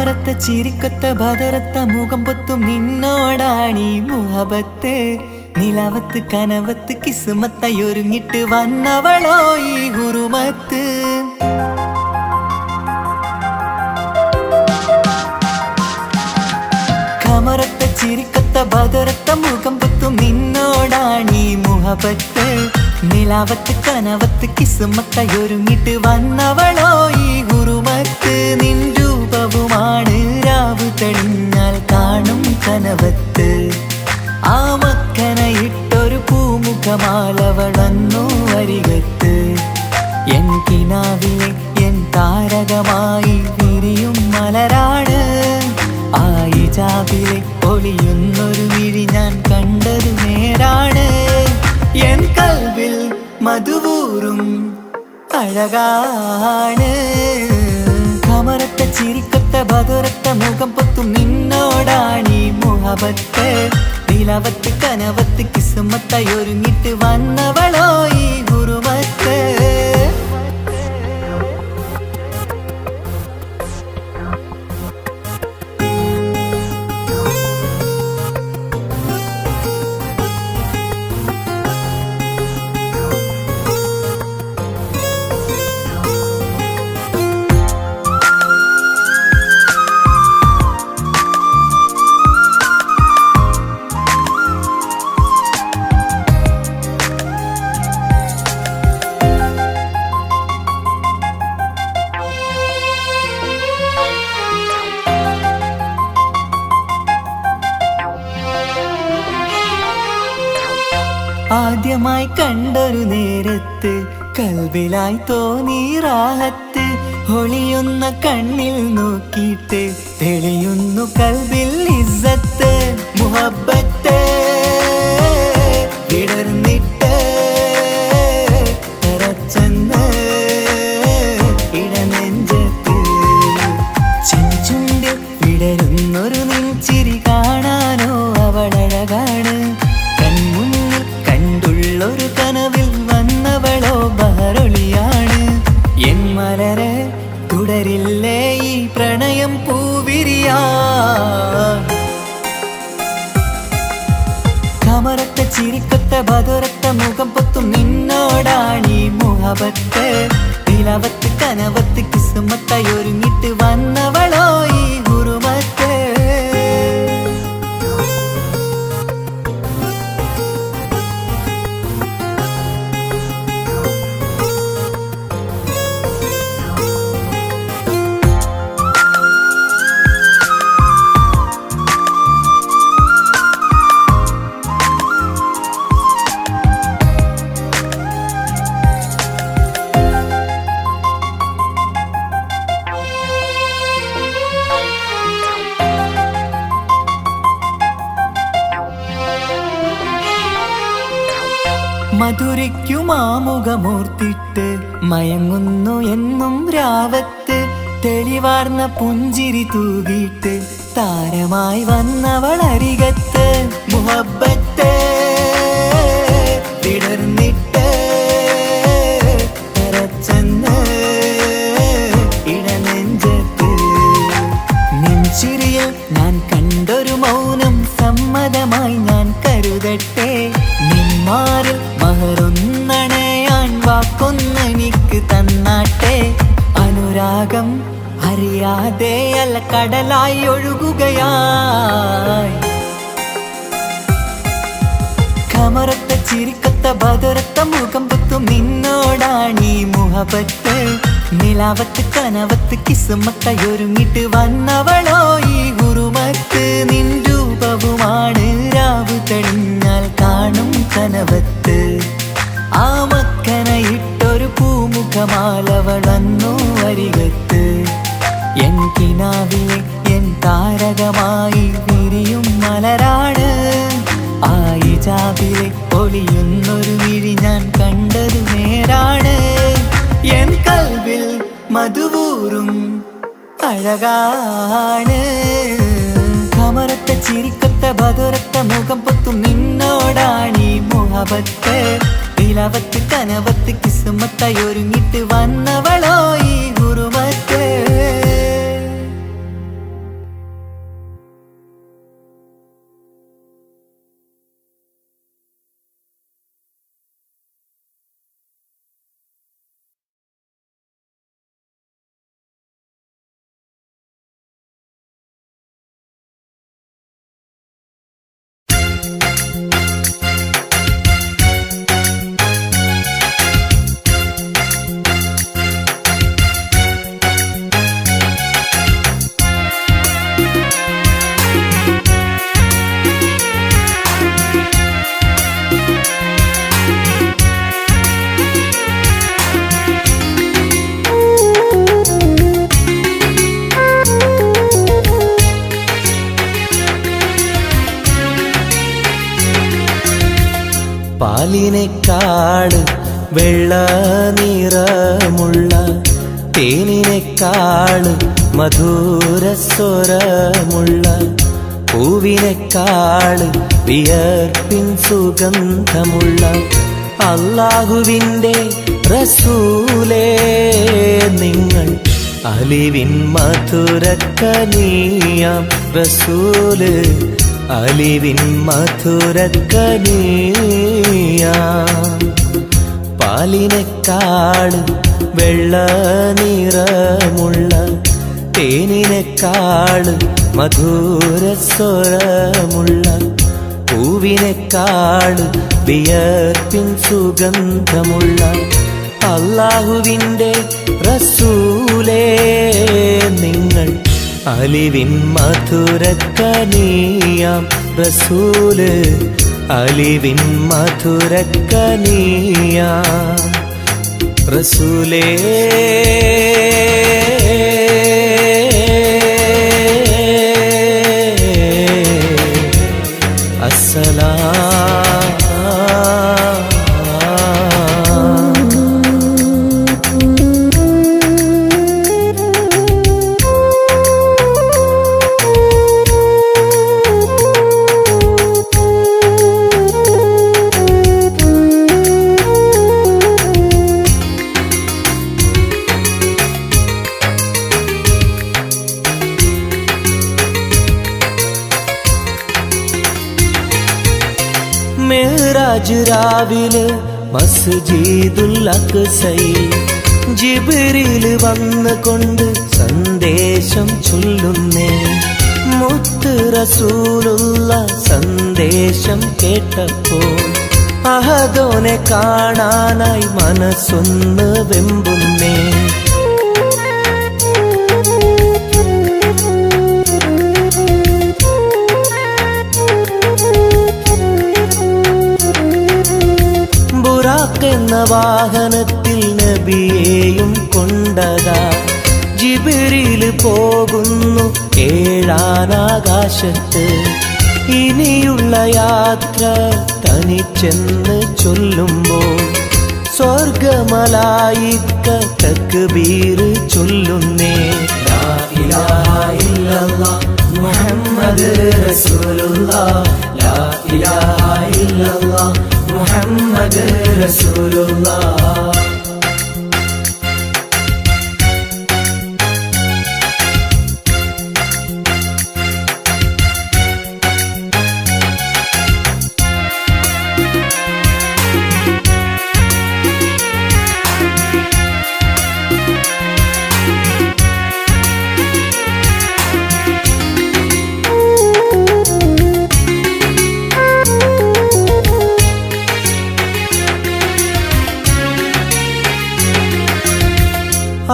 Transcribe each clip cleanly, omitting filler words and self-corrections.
കമറത്തെ ചിരിക്കൊത്ത ബദറത്ത മുഖം പൊത്തും നിന്നോടാണീ മുഹബത്ത്. നിലവത്ത് കനവത്ത് കിസ്മത്തായൊരുങ്ങിട്ട് വന്നവളോ ഈ ഹുറുമത്ത്. കമറത്തെ ചിരിക്കൊത്ത ബദറത്ത മുഖം പൊത്തും നിന്നോടാണീ മുഹബത്ത്. നിലവത്ത് കനവത്ത് കിസ്മത്തായൊരുങ്ങിട്ട് വന്നവളോ ഈ ഹുറുമത്ത്. നിൻ രൂപവുമാണ് രാവ് തെളിഞ്ഞാൽ കാണും കനവത്ത്. ആ മക്കനയിട്ടൊരു പൂമുഖമാലവളന്നു അരികത്ത്. എൻ കിനാവിലെ എൻ താരകമായി വിരിയും മലരാണ്. ആ ഇജാബിലെ ഒളിയുന്നൊരു വിഴി ഞാൻ കണ്ടത് നേരാണ്. എൻ കൽവിൽ മധുവൂറും അഴകാണ്. കമറത്തെ ചിരിക്കൊത്ത ബദറത്ത മുഖം പൊത്തും നിന്നോടാണീ മുഹബത്ത്. നിലവത്ത് കനവത്ത് കിസ്മത്തായൊരുങ്ങിട്ട് വന്നവളോ ഈ ഹുറുമത്ത്. ആദ്യമായി കണ്ടൊരു നേരത്ത് കൽബിലായി തോന്നി റാഹത്ത്. ഒളിയുന്ന കണ്ണിൽ നോക്കിയിട്ട് തെളിയുന്നു കൽബിൽ ഇസ്സത്ത്. മുഹബ്ബത്ത് വിടർന്നിട്ട് തറച്ചെന്ന് ഇടനെഞ്ചത്ത്. ചെഞ്ചുണ്ട് വിടരുന്നൊരു നെഞ്ചിരി കാണാനോ അവളഴകാണ്. ഒരു കനവിൽ വന്നവളോ ബഹറൊളിയാണ്. എൻ മലരെ തുടരില്ലേ ഈ പ്രണയം പൂവിരിയാ. കമറത്തെ ചിരിക്കൊത്ത ബദറത്ത മുഖം പൊത്തും നിന്നോടാണീ മുഹബത്ത്. നിലവത്ത് കനവത്ത് കിസ്മത്തായൊരുങ്ങിട്ട് വന്നവളോ ഈ ഹുറുമത്ത്. മധുരയ്ക്കുമാമുഖമോർത്തിട്ട് മയങ്ങുന്നു എന്നും രാവത്ത്. തെളിവാർന്ന പുഞ്ചിരി തൂകിയിട്ട് താരമായി വന്നവളരികത്ത്. മുഹബ്ബത്ത് വിടർന്നിട്ട് തറച്ചെന്ന് ഇടനെഞ്ചത്ത്. നെഞ്ചിരിയിൽ ഞാൻ കണ്ടൊരു മൗനം സമ്മതമായി ഞാൻ കരുതട്ടെ. നിന്മാറിൽ മഹറൊന്നണയാൻ വാക്കൊന്നെനിക്ക് തന്നാട്ടെ. അനുരാഗം അറിയാതെ അല്ല കടലായി ഒഴുകുകയായി. കമറത്തെ ചിരിക്കൊത്ത ബദറത്ത മുഖം പൊത്തും നിന്നോടാണീ മുഹബത്ത്. നിലവത്ത് കനവത്ത് കിസ്മത്തായൊരുങ്ങിട്ട് വന്നവളോ ഈ ഹുറുമത്ത്. നിൻ രൂപവുമാണ് രാവ് തെളിഞ്ഞാൽ കാണും കനവത്ത്. ആ മക്കനയിട്ടൊരു പൂമുഖമാലവളന്നു അരികത്ത്. എൻ കിനാവിലെ എൻ താരകമായി വിരിയും മലരാണ്. ആ ഇജാബിലെ ഒളിയുന്നൊരു വിഴി ഞാൻ കണ്ടത് നേരാണ്. എൻ കൽവിൽ മധുവൂറും അഴകാണ്. കമറത്തെ ചിരിക്കൊത്ത ബദറത്ത മുഖം പൊത്തും നിന്നോടാണീ മുഹബത്ത്. നിലവത്ത് കനവത്ത് കിസ്മത്തായൊരുങ്ങിട്ട് വന്നവളോ ഈ ഹുറുമത്ത്. പാലിനേക്കാള് വെള്ള നിറമുള്ള തേനിനേക്കാള് മധുരസ്വരമുള്ള പൂവിനേക്കാള് വിയർപ്പിൻ സുഗന്ധമുള്ള അല്ലാഹുവിൻ്റെ റസൂലേ നിങ്ങൾ അലിവിൻ മധുരക്കനിയാം റസൂല് അലിവിൻ മധുരക്കനിയാം പാലിനേക്കാള് വെള്ള നിറമുള്ള തേനിനേക്കാള് മധുരസ്വരമുള്ള പൂവിനേക്കാള് വിയർപ്പിൻ സുഗന്ധമുള്ള അല്ലാഹുവിൻ്റെ റസൂലേ നിങ്ങൾ അലിവിൻ മധുരക്കനിയാം റസൂല് അലിവിൻ മധുരക്കനിയാം റസൂലേ മെഹ്റാജ് രാവിലെ മസ്ജിദുൽ അഖ്സയിൽ ജിബ്രീൽ വന്നുകൊണ്ട് സന്ദേശം ചൊല്ലുന്നേ മുത്ത് റസൂലുള്ള സന്ദേശം കേട്ടപ്പോൾ അഹദോനെ കാണാനായി മനസ്സൊന്ന് വെമ്പുന്നേ എന്ന വാഹനത്തിൽ നബിയെയും കൊണ്ടതാ ജിബ്രീൽ പോകുന്നു ഏഴാനാകാശത്ത് ഇനിയുള്ള യാത്ര തനിച്ചെന്ന് ചൊല്ലുമ്പോൾ സ്വർഗമലായിക്ക തക്ബീർ ചൊല്ലുന്നേ ലാ ഇലാഹ ഇല്ലല്ലാഹ് മുഹമ്മദ് റസൂലുള്ളാഹ് ലാ ഇലാഹ ഇല്ലല്ലാഹ് മുഹമ്മദ് റസൂലുള്ളാഹ്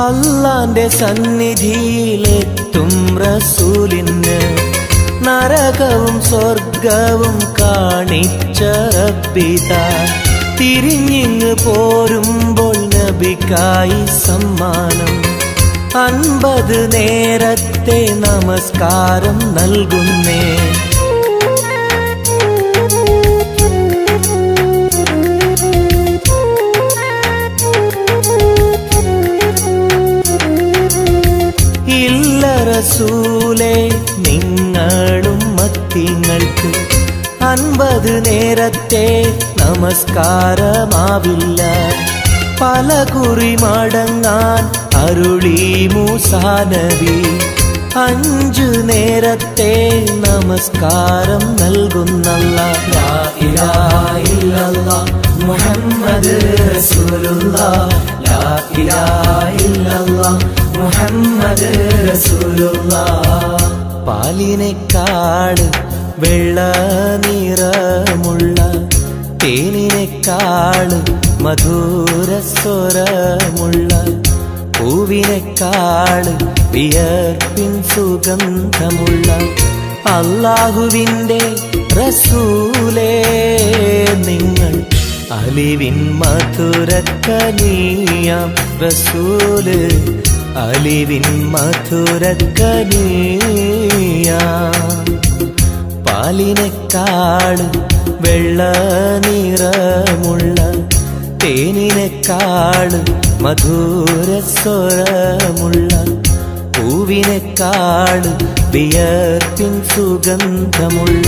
അല്ലാന്റെ സന്നിധിയിലെത്തും റസൂലിന് നരകവും സ്വർഗവും കാണിച്ച റബ്ബിതാ തിരിഞ്ഞിങ്ങ് പോരുമ്പോൾ നബിക്കായി സമ്മാനം 50 നേരത്തെ നമസ്കാരം നൽകുന്നേ റസൂലേ നിങ്ങളും മത്തിങ്ങൾക്ക് 50 നേരത്തെ നമസ്കാരമാവില്ല പല കുറി മടങ്ങാൻ അരുളി മൂസാ നബി 5 നേരത്തെ നമസ്കാരം നൽകുന്നല്ലാഹ് ലാ ഇലാഹ ഇല്ലല്ലാഹ് മുഹമ്മദ് റസൂലുള്ളാഹ് ലാ ഇലാഹ ഇല്ലല്ലാഹ് മുഹമ്മദ് റസൂലുള്ളാഹ് പാലിനേക്കാള് വെള്ള നിറമുള്ള തേനിനേക്കാള് മധുരസ്വരമുള്ള പൂവിനേക്കാള് വിയർപ്പിൻ സുഗന്ധമുള്ള അല്ലാഹുവിൻ്റെ റസൂലേ നിങ്ങൾ അലിവിൻ മധുരക്കനിയാം റസൂല് അലിവിൻ മധുരക്കനിയാം പാലിനേക്കാള് വെള്ള നിറമുള്ള തേനിനെക്കാള് മധുരസ്വരമുള്ള പൂവിനെക്കാള് വിയർപ്പിൻ സുഗന്ധമുള്ള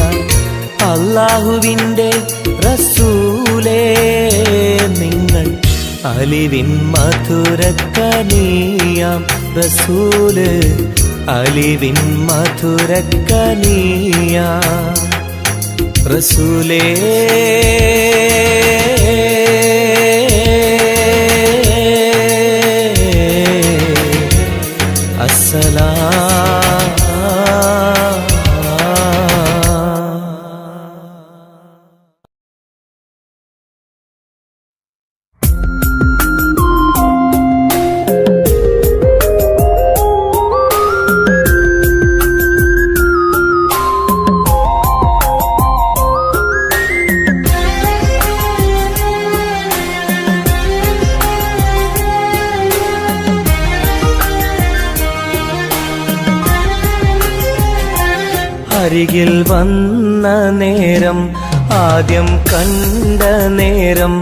അല്ലാഹുവിൻ്റെ റസൂലേ നിങ്ങൾ അലിവിൻ മധുരക്കനിയാം റസൂല് അലിവിൻ മധുരക്കനിയാം റസൂലേ അസ്സലാം. അരികിൽ വന്ന നേരം ആദ്യം കണ്ട നേരം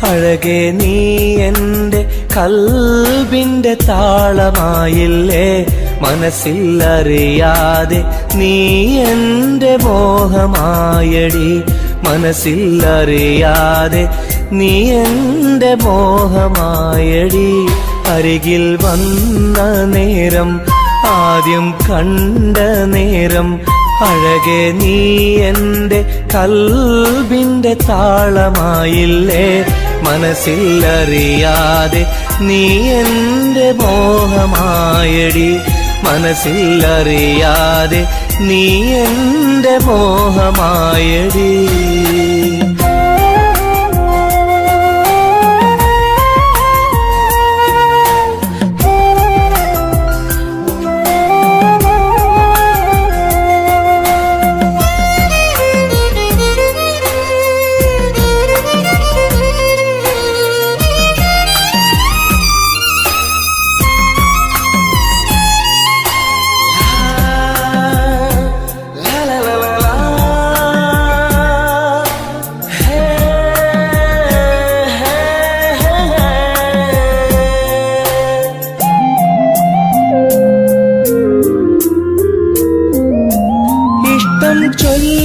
അഴകെ നീ എൻ്റെ കൽബിൻ്റെ താളമായില്ലേ മനസ്സിലറിയാതെ നീ എൻ്റെ മോഹമായടി മനസ്സിലറിയാതെ നീ എൻ്റെ മോഹമായടി അരികിൽ വന്ന നേരം ആദ്യം കണ്ട നേരം അഴകെ നീ എൻ്റെ കൽബിൻ്റെ താളമായില്ലേ മനസ്സിലറിയാതെ നീ എൻ്റെ മോഹമായടി മനസ്സിലറിയാതെ നീ എൻ്റെ മോഹമായടി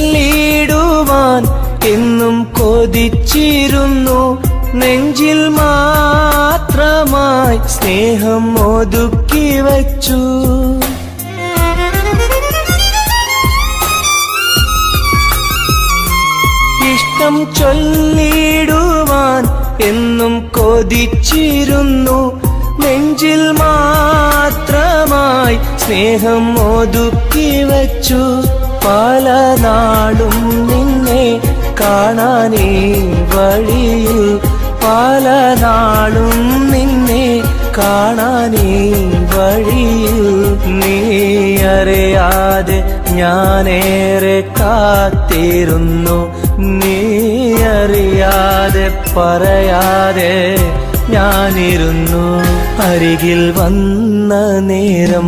ചൊല്ലിടുവാൻ എന്നും കൊതിച്ചിരുന്നു നെഞ്ചിൽ മാത്രമായി സ്നേഹം ഒതുക്കി വച്ചു ഇഷ്ടം ചൊല്ലിടുവാൻ എന്നും കൊതിച്ചിരുന്നു നെഞ്ചിൽ മാത്രമായി സ്നേഹം ഒതുക്കി വച്ചു പല നാളും നിന്നെ കാണാനേ വഴിയിൽ പല നാളും നിന്നെ കാണാനേ വഴിയിൽ നീ അറിയാതെ ഞാനേറെ കാത്തിരുന്നു നീ അറിയാതെ പറയാതെ ഞാനിരുന്നു അരികിൽ വന്ന നേരം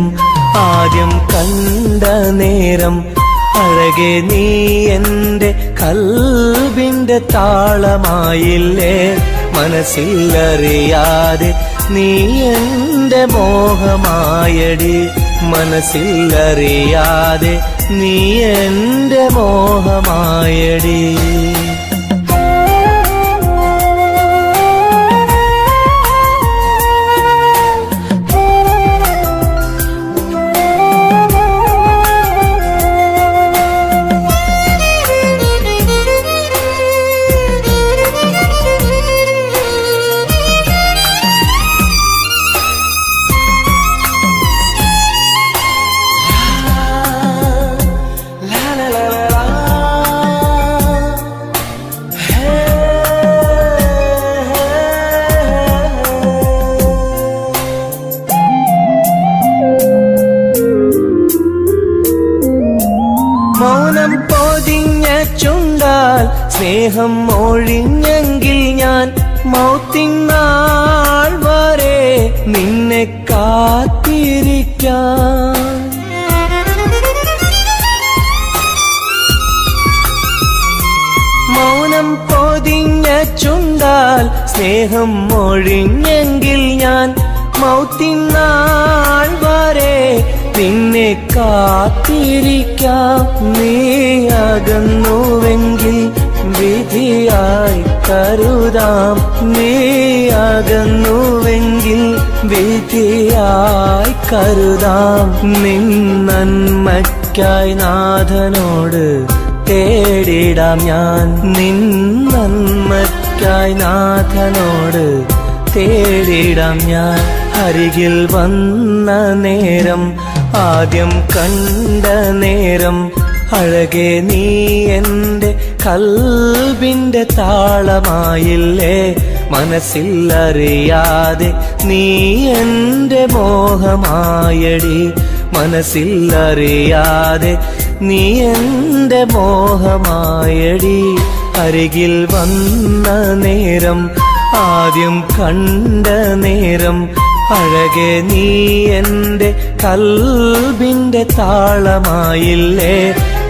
ആദ്യം കണ്ട നേരം അഴകെ നീ എൻ്റെ കൽബിൻ്റെ താളമായില്ലേ മനസ്സിലറിയാതെ നീ എൻ്റെ മോഹമായടി മനസ്സിലറിയാതെ നീ എൻ്റെ മോഹമായടി മൗനം പൊതിഞ്ഞ ചുണ്ടാൽ സ്നേഹം ഒഴിഞ്ഞെങ്കിൽ ഞാൻ മൗത്തിൻ നാൾ വരെ നിന്നെ കാത്തിരിക്കാൻ മൗനം ചുണ്ടാൽ സ്നേഹം ഒഴിഞ്ഞെങ്കിൽ ഞാൻ മൗത്തിനാൾ വരെ നിന്നെ കാത്തിരിക്കാം. നീ അകന്നുവെങ്കിൽ വിധിയായി കരുതാം. നീ അകന്നുവെങ്കിൽ വിധിയായി കരുതാം. നിൻ നന്മയ്ക്കായി നാഥനോട് തേടിടാം ഞാൻ. നിൻ നന്മയ്ക്കായി നാഥനോട് തേടിടാം ഞാൻ. അരികിൽ വന്ന നേരം, ആദ്യം കണ്ട നേരം, അഴകെ നീ എൻ്റെ കൽബിന്റെ താളമായില്ലേ. മനസ്സിലറിയാതെ നീ എൻ്റെ മോഹമായടി. മനസ്സിലറിയാതെ നീ എൻ്റെ മോഹമായടി. അരികിൽ വന്ന നേരം, ആദ്യം കണ്ട നേരം, അഴകെ നീ എൻ്റെ കൽബിന്റെ താളമായില്ലേ.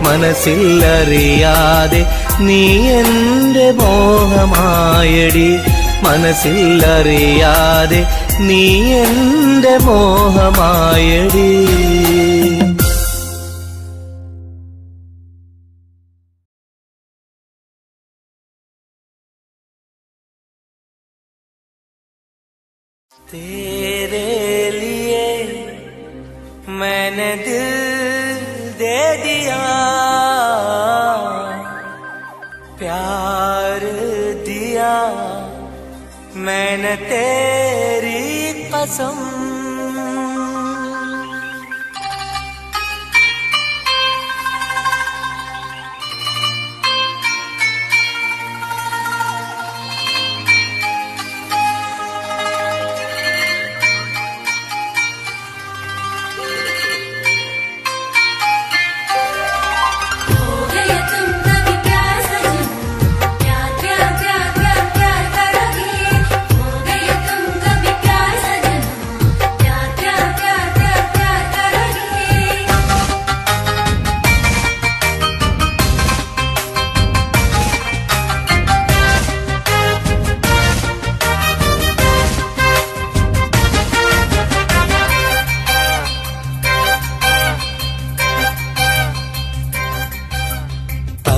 മനസ്സിലറിയാതെ നീ എൻ്റെ മോഹമായടി. മനസ്സിലറിയാതെ നീ എൻ്റെ മോഹമായടി. तेरे लिए मैंने दिल दे दिया, प्यार दिया मैंने तेरी कसम.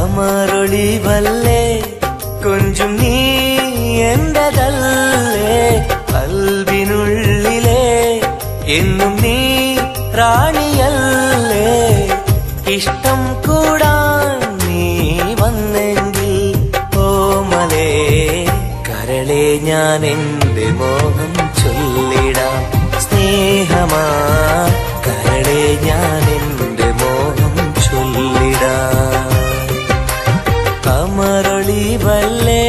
അമരൊളിവല്ലേ കൊഞ്ചും നീ എന്റെതല്ലേ. കൽബിനുള്ളിലെ എന്നും നീ റാണിയല്ലേ. ഇഷ്ടം കൂടാൻ നീ വന്നെങ്കിൽ ഓമലേ കരളെ ഞാൻ എന്റെ മോഹം ചൊല്ലിടാം. സ്നേഹമാ കരളെ ഞാൻ എന്റെ മോഹം ചൊല്ലിടാം. അമരൊളിവല്ലേ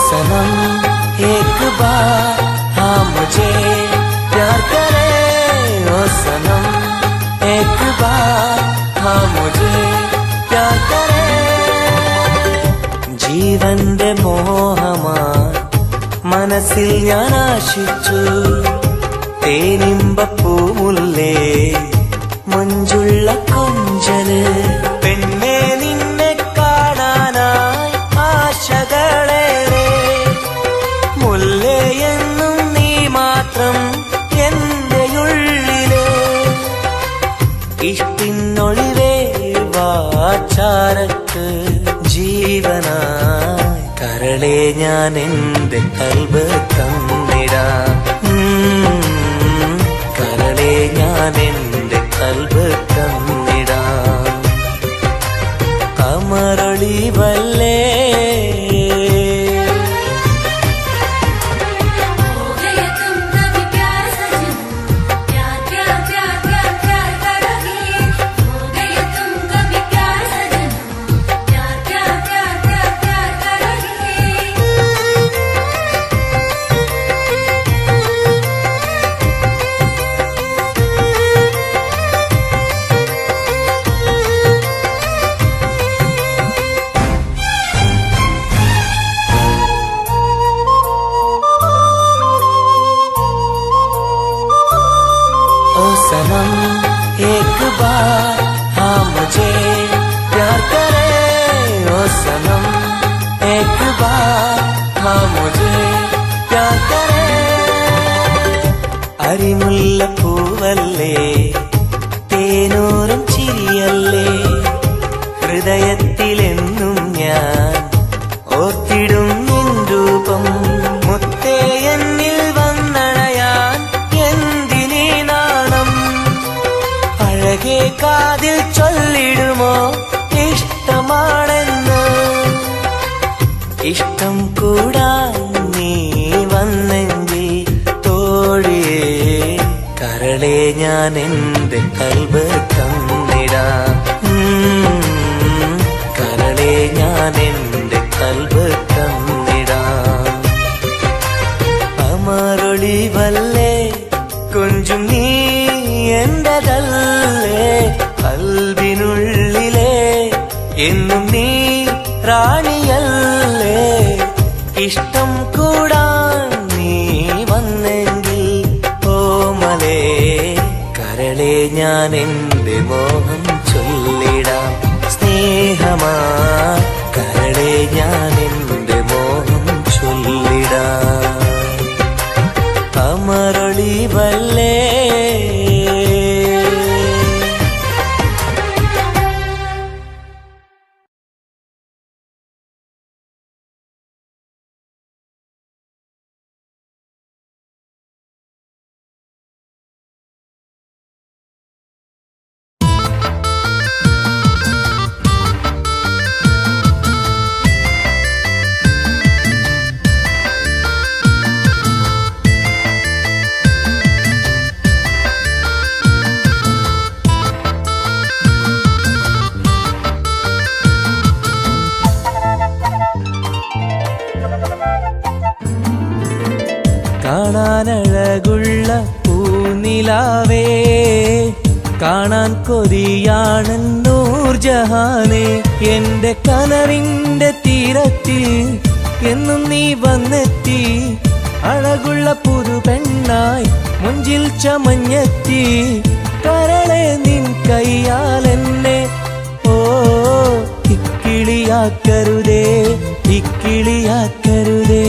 सनम एक बार हाँ मुझे प्यार करे. ओ सनम एक बार हाँ मुझे प्यार करे. ജീവന്റെ മോഹമാ മനസ്സിൽ ഞാൻ ആശിച്ചു. തേനിമ്പപ്പൂമുല്ലേ മഞ്ചുള്ള കൊഞ്ചല്. പെണ്ണെ നിന്നെ കാണാനായി ആശകളേറെ. മുല്ലയെന്നും നീ മാത്രം എന്റെ ഉള്ളിലെ. ഇഷ്ടിനൊളിവേ വാചാരക്ക് ജീവനായി കരളെ ഞാൻ എന്റെ കൽബ് തന്നിടാം. കരളെ ഞാൻ എന്റെ കൽബ് തന്നിടാം. അമരൊളിവല്ലേ കരിമുല്ലപ്പൂവല്ലേ തേനൂറും ചിരിയല്ലേ ഹൃദയത്തിലെന്നും ഞാൻ ഓർത്തിടും നിൻ രൂപം മുത്തേ എന്നിൽ വന്നണയാൻ എന്തിനീ നാണം അഴകേ കാതിൽ ചൊല്ലിടുമോ ഇഷ്ടമാണെന്ന് ഇഷ്ടം കൂടാൻ നീ വന്നെങ്കിൽ തോഴിയേ കരളെ ഞാൻ എന്റെ കൽബ് തന്നിടാം കരളെ ഞാൻ എന്റെ കൽബ് തന്നിടാം അമരൊളിവല്ലേ കൊഞ്ചും നീ എന്റതല്ലേ കൽബിനുള്ളിലെ എന്നും നീ റാണിയല്ലേ ഇഷ്ടം കൂടാൻ നീ വന്നെങ്കിൽ ഓമലേ കരളെ ഞാൻ എന്റെ മോഹം ചൊല്ലിടാം സ്നേഹമാ കരളെ ഞാൻ എന്റെ മോഹം ചൊല്ലിടാം അമരൊളിവല്ലേ കാണാനഴകുള്ള പൂനിലാവേ കാണാൻ കൊതിയാണ് നൂർജഹാനെ എന്റെ കനവിന്റെ തീരത്തിൽ എന്നും നീ വന്നെത്തി അഴകുള്ള പുതു പെണ്ണായി മുഞ്ചിൽ ചമഞ്ഞെത്തി കരളെ നിൻ കയ്യാൽ എന്നെ ഓ ഇക്കിളിയാക്കരുതേ ഇക്കിളിയാക്കരുതേ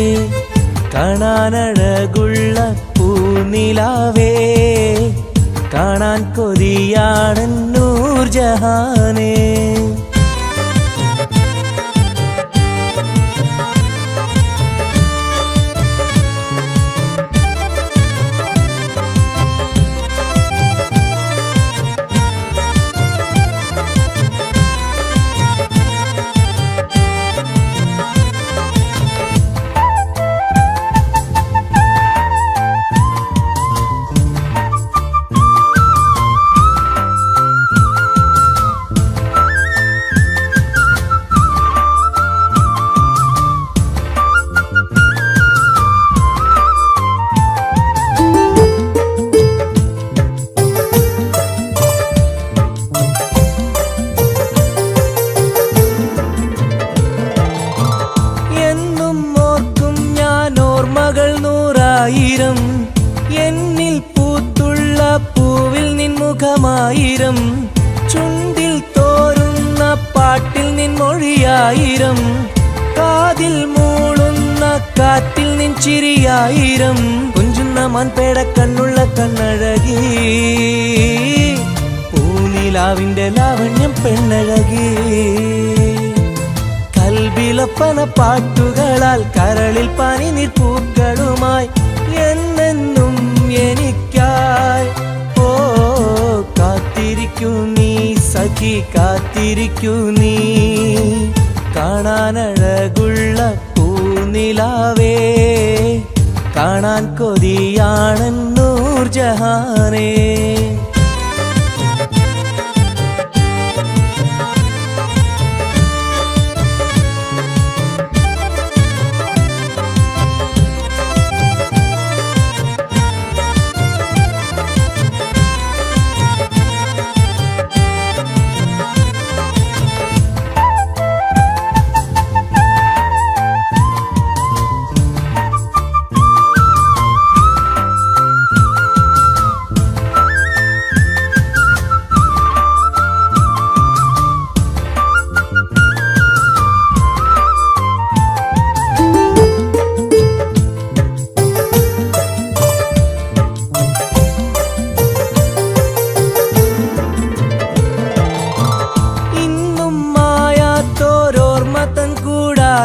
കാണാനഴകുള്ള പൂനിലാവേ കാണാൻ കൊതിയാണ് നൂർജഹാനേ എന്നിൽ പൂത്തുള്ള പൂവിൽ നിൻ മുഖമായിരം ചുണ്ടിൽ തോരുന്ന പാട്ടിൽ നിൻ മൊഴിയായിരം കാതിൽ മൂളുന്ന കാറ്റിൽ നിൻ ചിരിയായിരം കുഞ്ചുന്ന മാൻപേട കണ്ണുള്ള കണ്ണഴകി പൂനിലാവിന്റെ ലാവണ്യം പെണ്ണഴകി കൽബിലൊപ്പന പാട്ടുകളാൽ കരളിൽ പനിനീർ പൂക്കളുമായി എന്നെന്നും എനിക്കായി ഓ കാത്തിരിക്കൂ നീ സഖി കാത്തിരിക്കൂ നീ കാണാനഴകുള്ള പൂനിലാവേ കാണാൻ കൊതിയാണ് നൂർജഹാനേ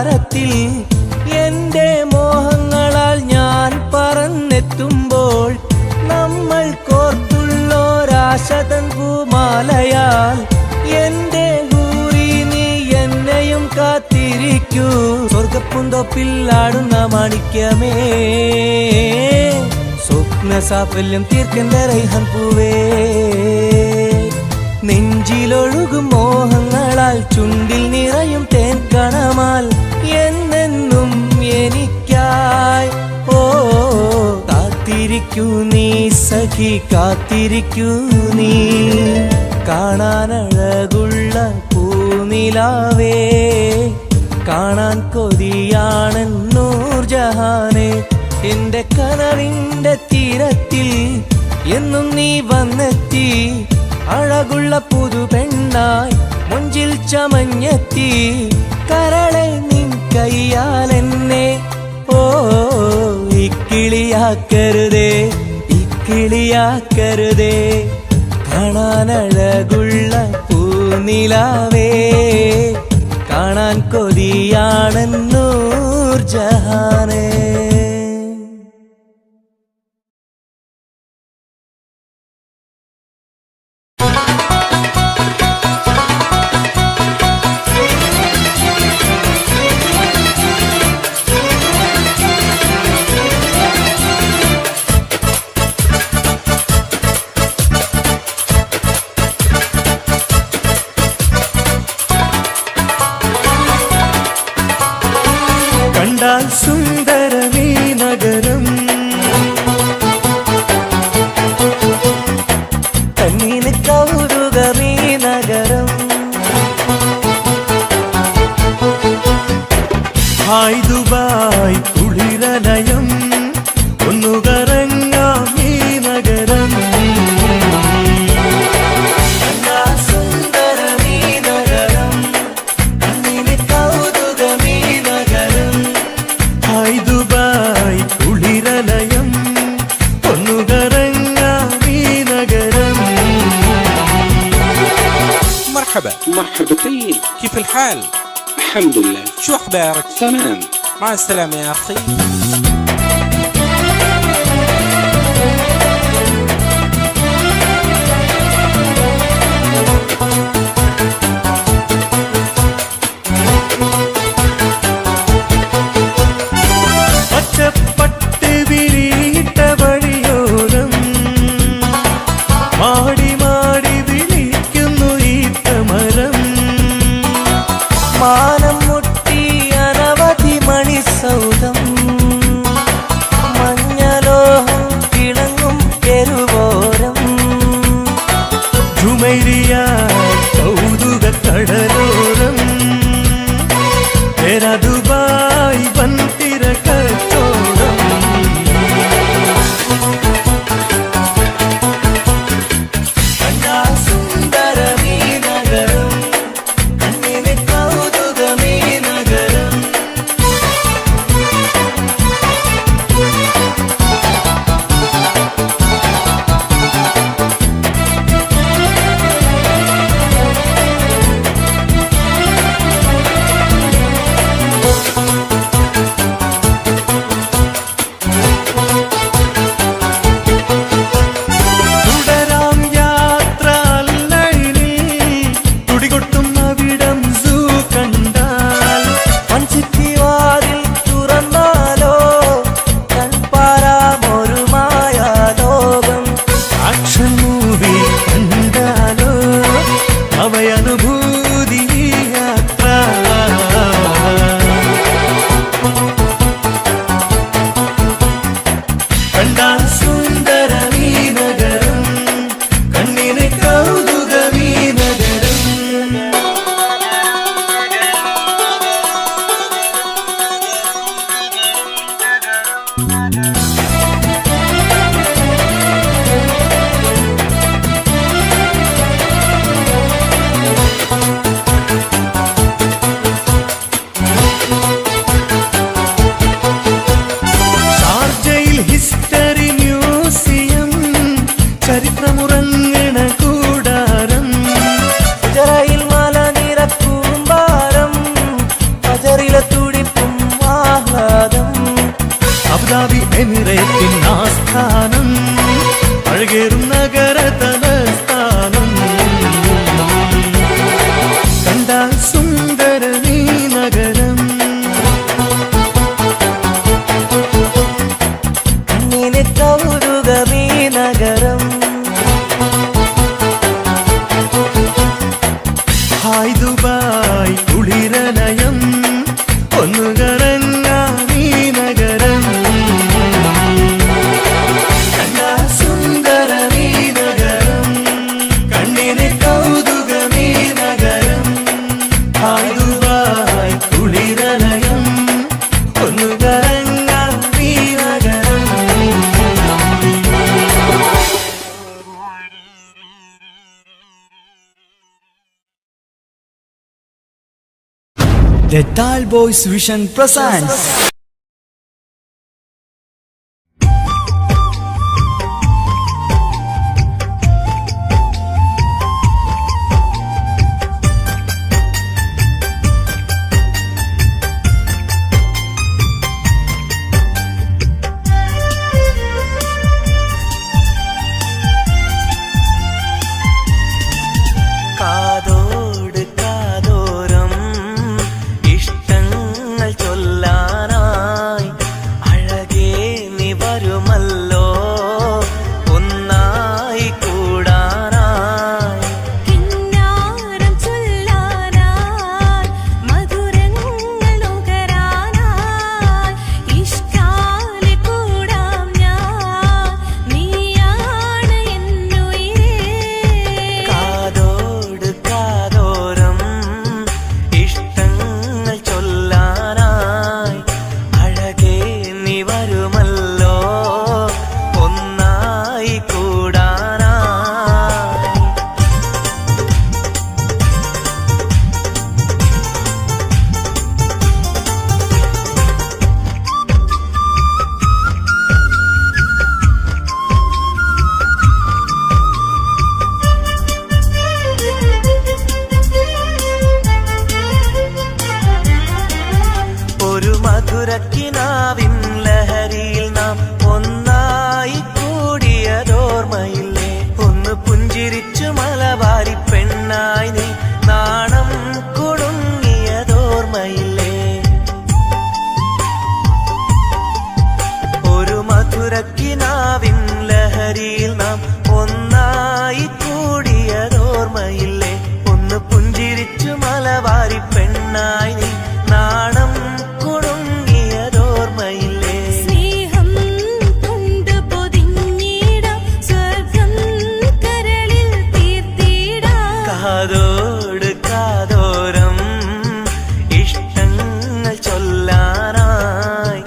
കൊട്ടാരത്തിൽ എന്റെ മോഹങ്ങളാൽ ഞാൻ പറന്നെത്തുമ്പോൾ നമ്മൾ കോർത്തുള്ളോരാശതൻ പൂമാലയാൽ എന്റെ ഹൂറി നീ എന്നെയും കാത്തിരിക്കൂ. സ്വർഗപ്പുന്തോപ്പിൽ ആടുന്ന മാണിക്യമേ, സ്വപ്ന സാഫല്യം തീർക്കെന്റെ റൈഹൻ പൂവേ. നെഞ്ചിലൊഴുകും മോഹങ്ങളാൽ ചുണ്ടിൽ നിറയും തേൻ കണമാൽ എന്നെന്നും എനിക്കായി ഓ കാത്തിരിക്കൂ നീ സഖി, കാത്തിരിക്കൂ നീ. കാണാനഴകുള്ള പൂനിലാവേ, കാണാൻ കൊതിയാണെൻ നൂർജഹാനെ. എന്റെ കനവിന്റെ തീരത്തിൽ എന്നും നീ വന്നെത്തി, അഴകുള്ള പുതു പെണ്ണായി മുഞ്ചിൽ ചമഞ്ഞെത്തി. കരളെ നിൻ കയ്യാൽ എന്നെ ഓ ഇക്കിളിയാക്കരുതേ, ഇക്കിളിയാക്കരുതേ. കാണാനഴകുള്ള പൂനിലാവേ, കാണാൻ കൊതിയാണെൻ നൂർജഹാനേ. കണ്ടാൽ സുന്ദരമീ നഗരം, കണ്ണിന് കൗതുകമീ നഗരം. ഹായ് ദുബായ് കുളിരലയം, ഒന്നു കറങ്ങാം ഈ നഗരം. مرحبتين، كيف الحال؟ الحمد لله. شو أخبارك؟ تمام. مع السلامة يا أخي. പച്ചപ്പട്ട് വിരിയിട്ട വഴിയോരം മാടി മാടി വിളിക്കുന്നു ഈ തമരം. മാനം മുട്ടി അനവധി മണിസൗധം, മഞ്ഞലോഹം തിളങ്ങും തെരുവോരം. ജുമൈരിയ കൗതുക കടലോരം, ദുബായ് വൻതിര കച്ചോടം. സുന്ദരമീ നഗരം, കണ്ണിന് കൗതുകമീ നഗരം. The Tal Boys Vision presents കാതോട് കാതോരം ഇഷ്ടങ്ങൾ ചൊല്ലാനായി അഴകേ നീ വരുമല്ലോ ഒന്നായി കൂടാനായി കിന്നാരം ചൊല്ലാനായി മധുരങ്ങൾ നുകരാനായി ഇഷ്കാലെ കൂടാം ഞാൻ നീയാണ് എന്നുയിരേ കാതോട് കാതോരം ഇഷ്ടങ്ങൾ ചൊല്ലാനായി അഴകേ നീ വരുമല്ലോ ഒന്നായി കൂടാനായി ഒരു മധുരക്കിനാവിൻ ലഹരിയിൽ നാം ഒന്നായി കൂടിയതോർമ്മയില്ലേ ഒന്ന് പുഞ്ചിരിച്ചു മലബാരി പെണ്ണായി നീ നാണം കുടുങ്ങിയതോർമ്മയില്ലേ ഒരു മധുരക്കിനാവിൻ ലഹരിയിൽ നാം ഒന്നായി കൂടിയതോർമ്മയില്ലേ ഒന്ന് പുഞ്ചിരിച്ചു മലബാരി പെണ്ണായി നീ നാണം കുടുങ്ങിയതോർമ്മയില്ലേ സ്നേഹം കൊണ്ട് പൊതിഞ്ഞിടാം സ്വർഗം കരളിൽ തീർത്തിടാം കാതോട് കാതോരം ഇഷ്ടങ്ങൾ ചൊല്ലാനായി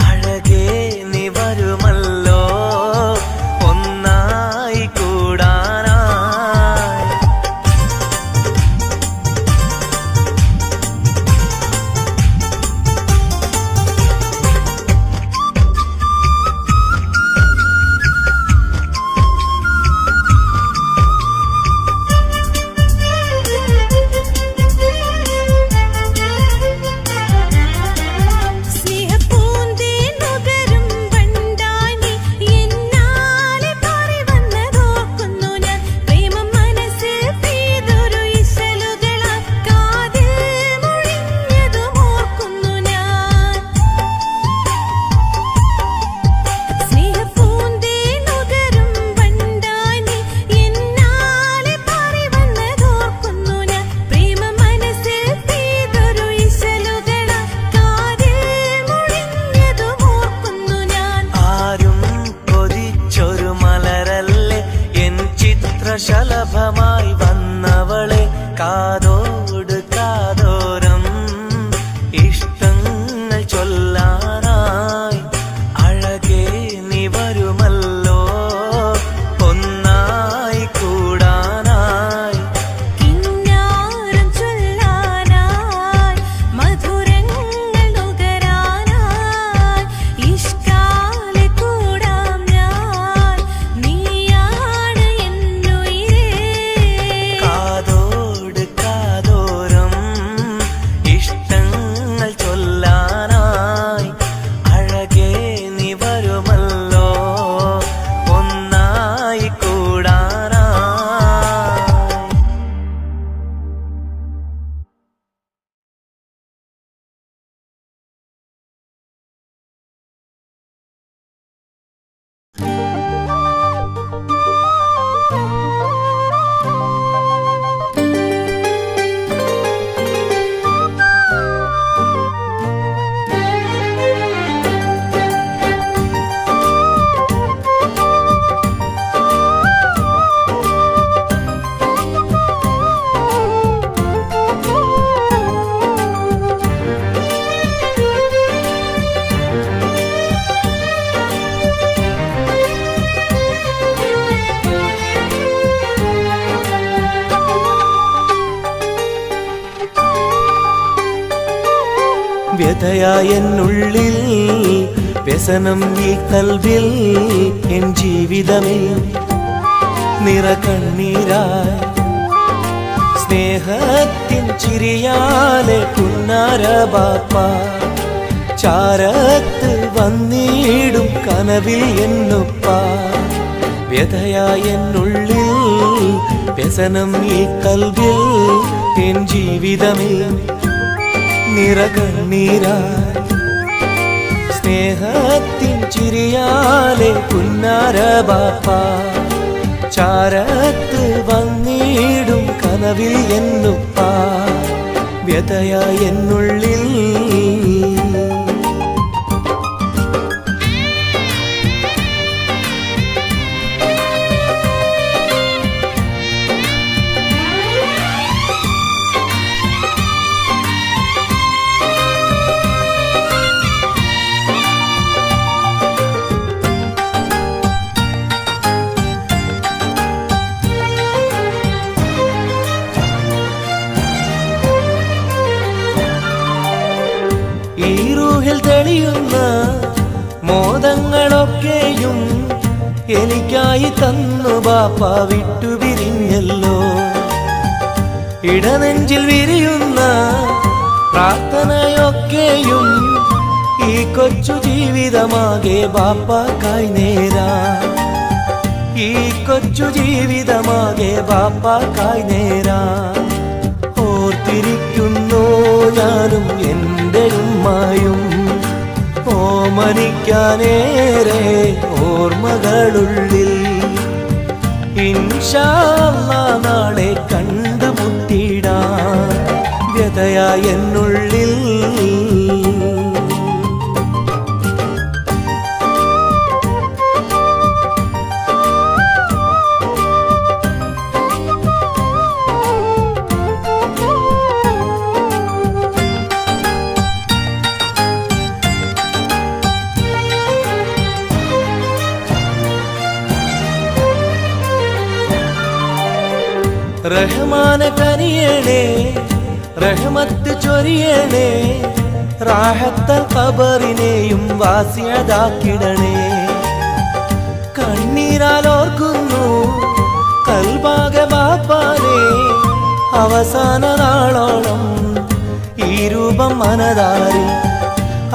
അഴകേ നീ വരുമല്ലോ ഒന്നായി കൂടാനായി വ്യഥയായെന്നുള്ളിൽ വ്യസനം ഈ കൽവിൽ എൻ ജീവിതമേ നിറകണ്ണീരായി സ്നേഹത്തിൻ ചിരിയാലെ പുന്നാര ബാപ്പ ചാരത്ത് വന്നിടും കനവിൽ എന്നുപ്പ വ്യഥയായെന്നുള്ളിൽ വ്യസനം ഈ കൽവിൽ എൻ ജീവിതമേ നിറകണ്ണീരായി സ്നേഹത്തിൻ ചിരിയാലെ പുന്നാര ബാപ്പ ചാരത്ത് വന്നിടും കനവിൽ എന്നുപ്പ വ്യഥയായെന്നുള്ളിൽ ഈ റൂഹിൽ തെളിയുന്ന മോദങ്ങളൊക്കെയും എനിക്കായി തന്നു ബാപ്പ വിട്ടുപിരിഞ്ഞല്ലോ ഇടനെഞ്ചിൽ വിരിയുന്ന പ്രാർത്ഥനയൊക്കെയും ഈ കൊച്ചു ജീവിതമാകെ ബാപ്പാക്കായി നേരാ ഈ കൊച്ചു ജീവിതമാകെ ബാപ്പാക്കായി നേരാ ഓർത്തിരിക്കുന്നു ഞാനും എൻ്റെ ഉമ്മായും ഓമനിക്കാനേറെ ഓർമ്മകളുള്ളിൽ ഇൻഷാ അല്ലാഹ് നാളെ കണ്ടുമുട്ടിടാൻ വ്യഥയായെന്നുള്ളിൽ റഹ്മാന കനിയണേ റഹ്മത്ത് ചൊരിയണേ റാഹത്തൽ ഖബറിനെയും വാസിയതാക്കിടണേ കണ്ണീരാൽ ഓർക്കുന്നു കൽബാകെ ബാപ്പാനെ അവസാന നാളോളം ഈ രൂപം മനതാരിൽ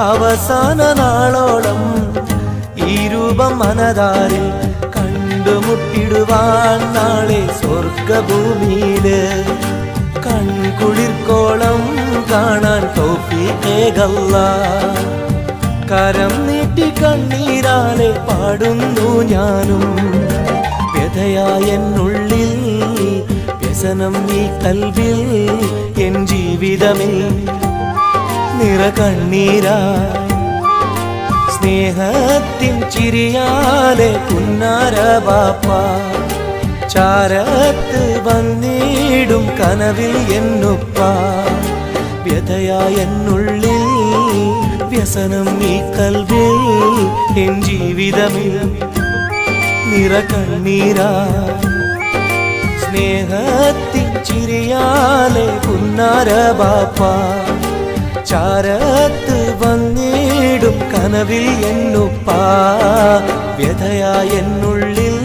അവസാന നാളോളം ഈ രൂപം മനതാരിൽ കണ്ടുമുട്ടിടുവാൻ നാളെ സ്വർഗഭൂമിയില് കൺകുളിർക്കോളം കാണാൻ തൗഫീഖേകല്ലാഹ് കരം നീട്ടി കണ്ണീരാലെ പാടുന്നു ഞാനും വ്യഥയായെന്നുള്ളിൽ വ്യസനം ഈ കൽവിൽ എൻ ജീവിതമേ നിറകണ്ണീരായി സ്നേഹത്തിൻ ചിരിയാലെ പുന്നാര ബാപ്പ ചാരത്ത് വന്നിടും കനവിൽ എന്നുപ്പ വ്യഥയായെന്നുള്ളിൽ വ്യസനം ഈ കൽവിൽ എൻ ജീവിതമേ നിറകണ്ണീരായി സ്നേഹത്തിൻ ചിരിയാലെ പുന്നാര ബാപ്പ ചാരത്ത് വന്നിടും കനവിൽ എന്നുപ്പ വ്യഥയായെന്നുള്ളിൽ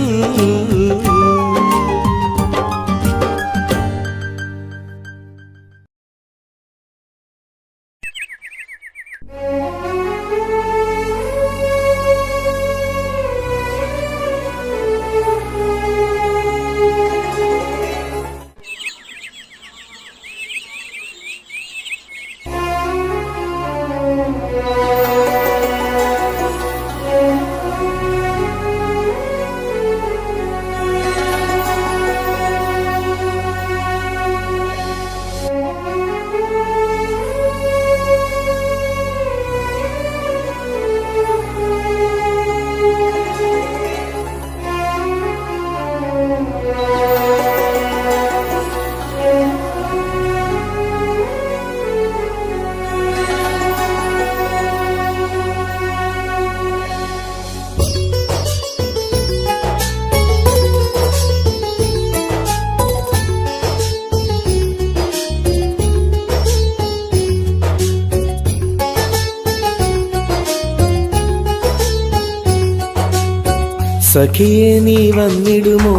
സഖിയെ നീ വന്നിടുമോ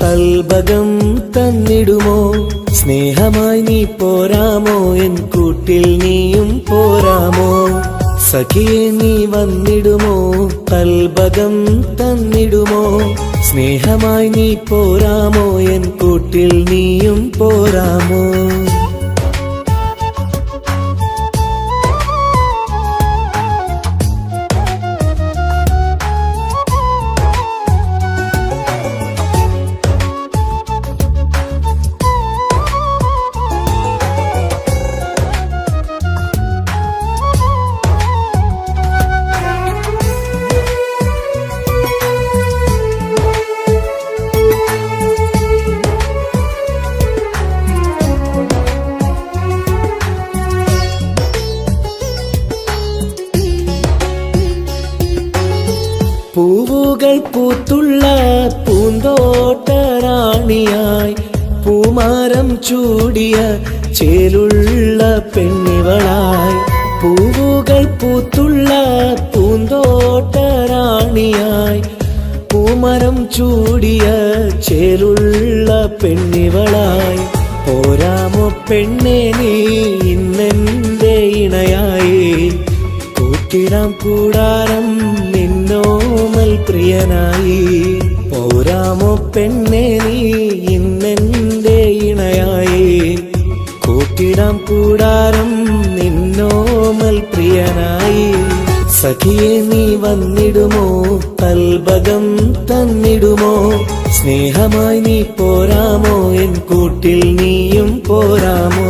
കൽബകം തന്നിടുമോ സ്നേഹമായി നീ പോരാമോ എൻ കൂട്ടിൽ നീയും പോരാമോ സഖിയെ നീ വന്നിടുമോ കൽബകം തന്നിടുമോ സ്നേഹമായി നീ പോരാമോ എൻ കൂട്ടിൽ നീയും പോരാമോ പൂവുകൾ പൂത്തുള്ള പൂന്തോട്ടറാണിയായി പൂമാരം ചൂടിയ ചേലുള്ള പെണ്ണിവളായി പൂവുകൾ പൂത്തുള്ള പൂന്തോട്ടറാണിയായി പൂമരം ചൂടിയ ചേലുള്ള പെണ്ണിവളായി പോരാമോ പെണ്ണെ നീ ഇന്നെന്റെ ഇണയായി കൂട്ടിടാം കൂടാരം നിന്നോമൽ പ്രിയനായി പോരാമോ പെണ്ണെ നീ ഇന്നെന്റെ ഇണയായി കൂട്ടിടാം കൂടാരം നിന്നോമൽ പ്രിയനായി സഖിയെ നീ വന്നിടുമോ കൽബകം തന്നിടുമോ സ്നേഹമായി നീ പോരാമോ എൻ കൂട്ടിൽ നീയും പോരാമോ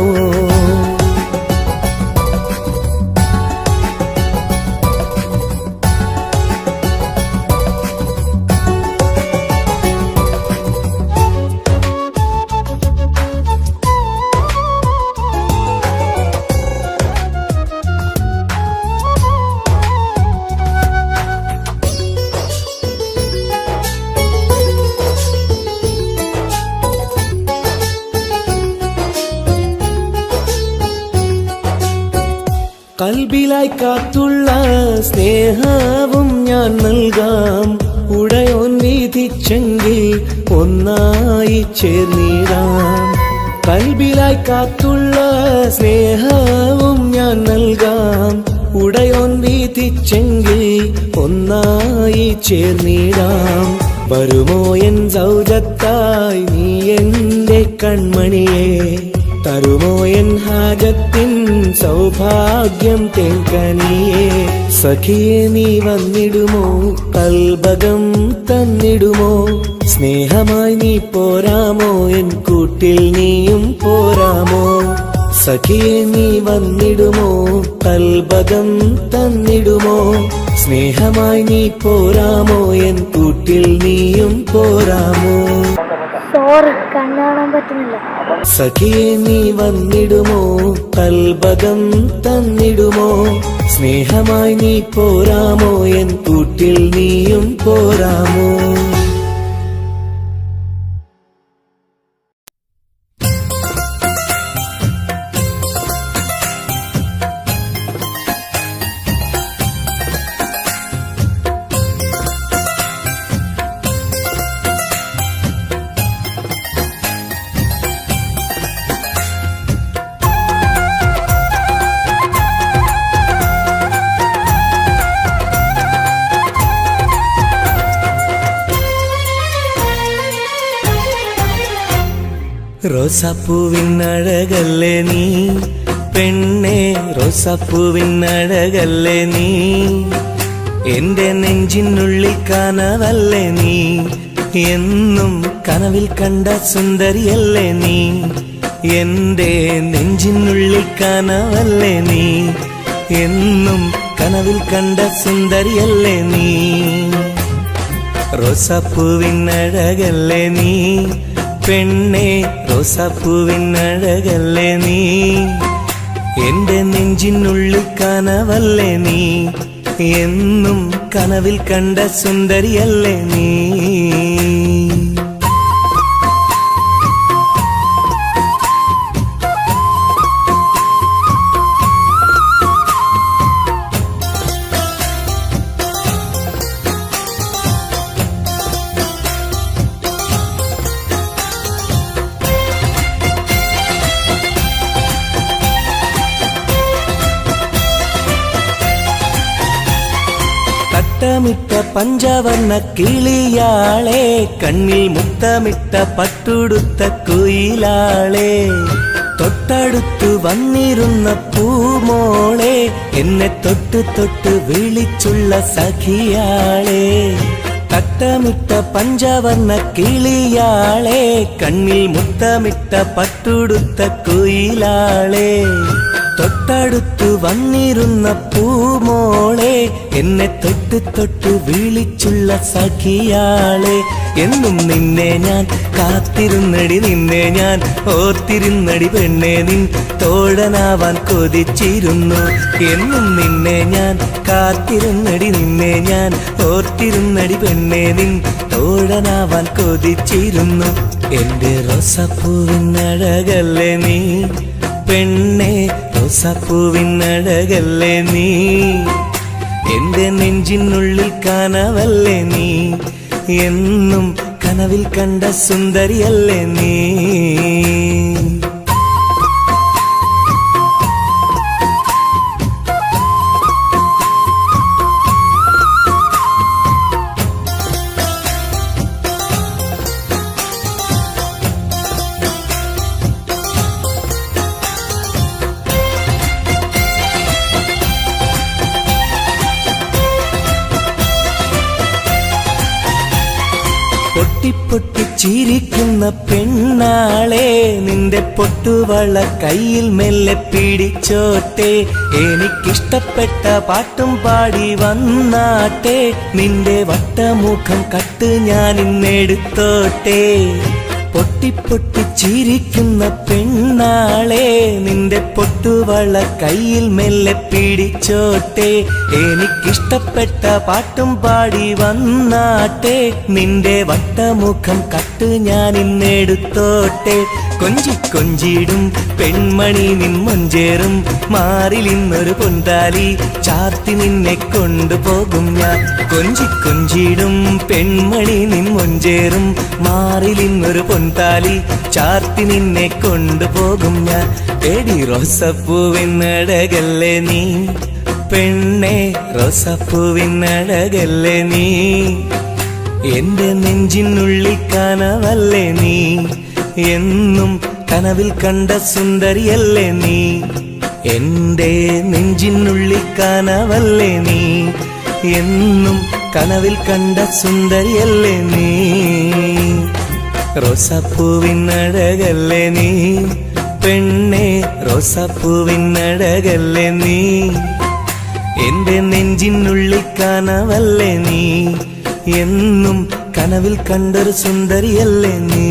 കൽബിലായി കാത്തുള്ള സ്നേഹവും ഞാൻ നൽകാം ഉടയോൻ വിധിച്ചെങ്കിൽ ഒന്നായി ചേർന്നിടാം കൽബിലായി കാത്തുള്ള സ്നേഹവും ഞാൻ നൽകാം ഉടയോൻ വിധിച്ചെങ്കിൽ ഒന്നായി ചേർന്നിടാം വരുമോ എൻ സൗജത്തായി നീ എന്റെ കൺമണിയെ തരുമോ എൻ ഹാജത്തിൻ സൗഭാഗ്യം തേങ്കനിയേ സഖിയെ നീ വന്നിടുമോ കൽബകം തന്നിടുമോ സ്നേഹമായി നീ പോരാമോ എൻ കൂട്ടിൽ നീയും പോരാമോ സഖിയെ നീ വന്നിടുമോ കൽബകം തന്നിടുമോ സ്നേഹമായി നീ പോരാമോ എൻ കൂട്ടിൽ നീയും പോരാമോ സോറി കണ്ണു കാണാൻ പറ്റുന്നില്ല സഖിയെ നീ വന്നിടുമോ കൽബകം തന്നിടുമോ സ്നേഹമായി നീ പോരാമോ എൻ കൂട്ടിൽ നീയും പോരാമോ റോസാപ്പൂവിനഴകല്ലേ നീ പെണ്ണേ റോസാപ്പൂവിനഴകല്ലേ നീ എന്റെ നെഞ്ചിനുള്ളിൽ കനവല്ലേ നീ എന്നും കനവിൽ കണ്ട സുന്ദരിയല്ലേ നീ എന്റെ നെഞ്ചിനുള്ളിൽ കനവല്ലേ നീ എന്നും കനവിൽ കണ്ട സുന്ദരിയല്ലേ നീ റോസാപ്പൂവിനഴകല്ലേ നീ പെണ്ണേ റോസാപ്പൂവിനഴകല്ലേ നീ എന്റെ നെഞ്ചിനുള്ളിൽ കനവല്ലേ നീ എന്നും കനവിൽ കണ്ട സുന്ദരിയല്ലേ നീ തട്ടമിട്ട പഞ്ചവർണ്ണ കിളിയാളെ കണ്ണിൽ മുത്തമിട്ട പട്ടുടുത്ത കുയിലാളെ തൊട്ടടുത്തു വന്നിരുന്ന പൂമോളെ എന്നെ തൊട്ട് തൊട്ട് വിളിച്ചുള്ള സഖിയാളെ തട്ടമിട്ട പഞ്ചവർണ്ണ കിളിയാളെ കണ്ണിൽ മുത്തമിട്ട പട്ടുടുത്ത കുയിലാളെ തൊട്ടടുത്തു വന്നിരുന്ന പൂമോളെ എന്നെ തൊട്ട് തൊട്ട് വിളിച്ചുള്ള സഖിയാളെ എന്നും നിന്നെ ഞാൻ കാത്തിരുന്നടി നിന്നെ ഞാൻ ഓർത്തിരുന്നടി പെണ്ണെ നിൻ തോഴനാവാൻ കൊതിച്ചിരുന്നു എന്നും നിന്നെ ഞാൻ കാത്തിരുന്നടി നിന്നെ ഞാൻ ഓർത്തിരുന്നടി പെണ്ണെ നിൻ തോഴനാവാൻ കൊതിച്ചിരുന്നു എന്റെ റോസാപ്പൂവിനഴകല്ലേ നീ പെണ്ണെ റോസാപ്പൂവിനഴകല്ലേ നീ എന്റെ നെഞ്ചിനുള്ളിൽ കനവല്ലേ നീ എന്നും കനവിൽ കണ്ട സുന്ദരിയല്ലേ നീ പൊട്ടി ചിരിക്കുന്ന പെണ്ണാളെ നിന്റെ പൊട്ടുവള കയ്യിൽ മെല്ലെ പിടിച്ചോട്ടെ എനിക്കിഷ്ടപ്പെട്ട പാട്ടും പാടി വന്നാട്ടെ നിന്റെ വട്ടമുഖം കട്ട് ഞാൻ ഇന്നെടുത്തോട്ടെ പൊട്ടി ചിരിക്കുന്ന പെണ്ണാളെ നിന്റെ പൊട്ടുവള കയ്യിൽ മെല്ലെ പിടിച്ചോട്ടെ എനിക്കിഷ്ടപ്പെട്ട പാട്ടും പാടി വന്നാട്ടെ നിന്റെ വട്ടമുഖം കട്ട് ഞാൻ ഇന്നെടുത്തോട്ടെ കൊഞ്ചിടും പെൺമണി നിൻ മൊഞ്ചേറും മാറിൽ ഇന്നൊരു പൊന്താലി ചാർത്തി നിന്നെ കൊണ്ടുപോകും ഞാൻ കൊഞ്ചിടും പെൺമണി നിൻ മൊഞ്ചേറും മാറിൽ ഇന്നൊരു പൊന്താലി ചാർത്തി നിന്നെ കൊണ്ടുപോകും ഞാൻ എടി റോസപ്പൂവിനഴകല്ലേ നീ പെണ്ണെ റോസപ്പൂവിനഴകല്ലേ നീ എന്റെ നെഞ്ചിനുള്ളിൽ കനവല്ലേ നീ എന്നും കനവിൽ കണ്ട സുന്ദരിയല്ലേ നീ എന്റെ നെഞ്ചിനുള്ളിൽ കനവല്ലേ നീ എന്നും കനവിൽ കണ്ട സുന്ദരിയല്ലേ നീ റോസാപ്പൂവിനഴകല്ലേ നീ പെണ്ണെ റോസാപ്പൂവിനഴകല്ലേ നീ എന്റെ നെഞ്ചിനുള്ളിൽ കനവല്ലേ നീ എന്നും കനവിൽ കണ്ടൊരു സുന്ദരിയല്ലേ നീ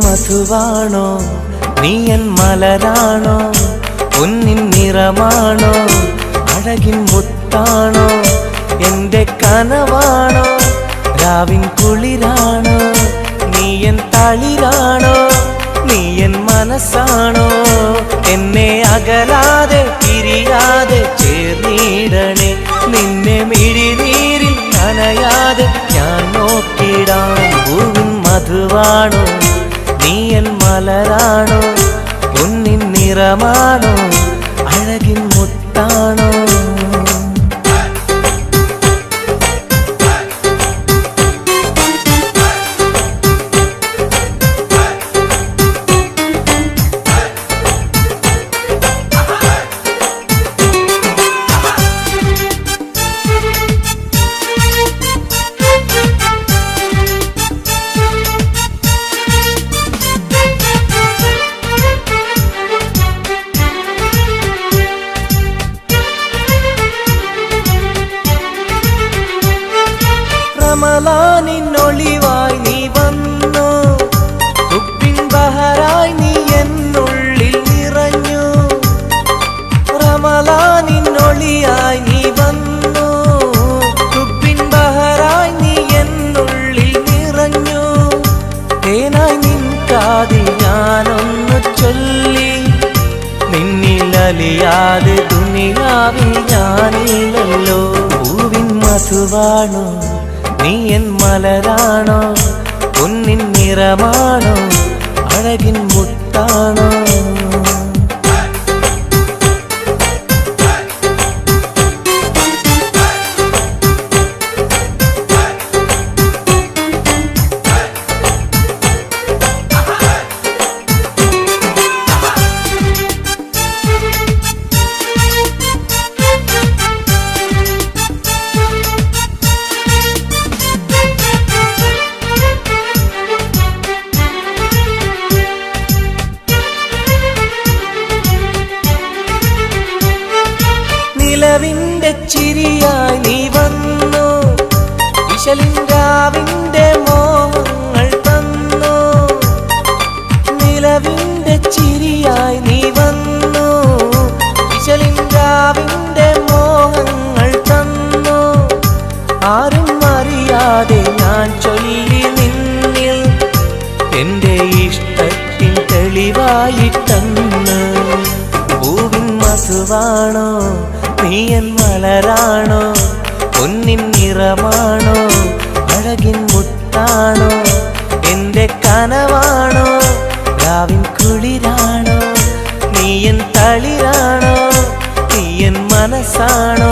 മധുവാണോ നീയൻ മലരാണോ പൊന്നിൻ നിറമാണോ അഴകിൻ മുത്താണോ എന്റെ കനവാണോ രാവിൻ കുളിരാണോ നീയൻ തളിരാണോ നീയൻ മനസ്സാണോ എന്നെ അകലാതെ പിരിയാതെ ചേർന്നിടണേ നിന്നെ മിഴിനീരിൽ നനയാതെ ഞാൻ നോക്കിടാം പൂവിൻ മധുവാണോ നീയൻ മലരാണോ പൊന്നിൻ നിറമാണോ അഴകിൻ മുത്താണോ റമളാനിനൊളിവായി നീ വന്നു തുപ്പിൻ ബഹറായി നീ രാവിൽ ഞാനില്ലല്ലോ. പൂവിൻ മധുവാണോ നീ എൻ മലരാണോ, പൊന്നിൻ നിറമാണോ അഴകിൻ മുത്താണോ. നിലവിന്റെ ചിരിയായി നീ വന്നു, വിശലിൻരാവിന്റെ മോഹങ്ങൾ തന്നു. നിലവിന്റെ ചിരിയായി നീ വന്നു, വിശലിൻരാവിന്റെ മോഹങ്ങൾ തന്നു. ആരും അറിയാതെ ഞാൻ ചൊല്ലി നിന്നിൽ എന്റെ ഇഷ്ടത്തിൻ തെളിവായിട്ടന്ന്. പൂവിൻ മധുവാണോ നീ എൻ മലരാണോ, പൊന്നിൻ നിറമാണോ അഴകിൻ മുത്താണോ. എന്റെ കനവാണോ രാവിൻ കുളിരാണോ, നീ എൻ തളിരാണോ, നീ എൻ മനസ്സാണോ.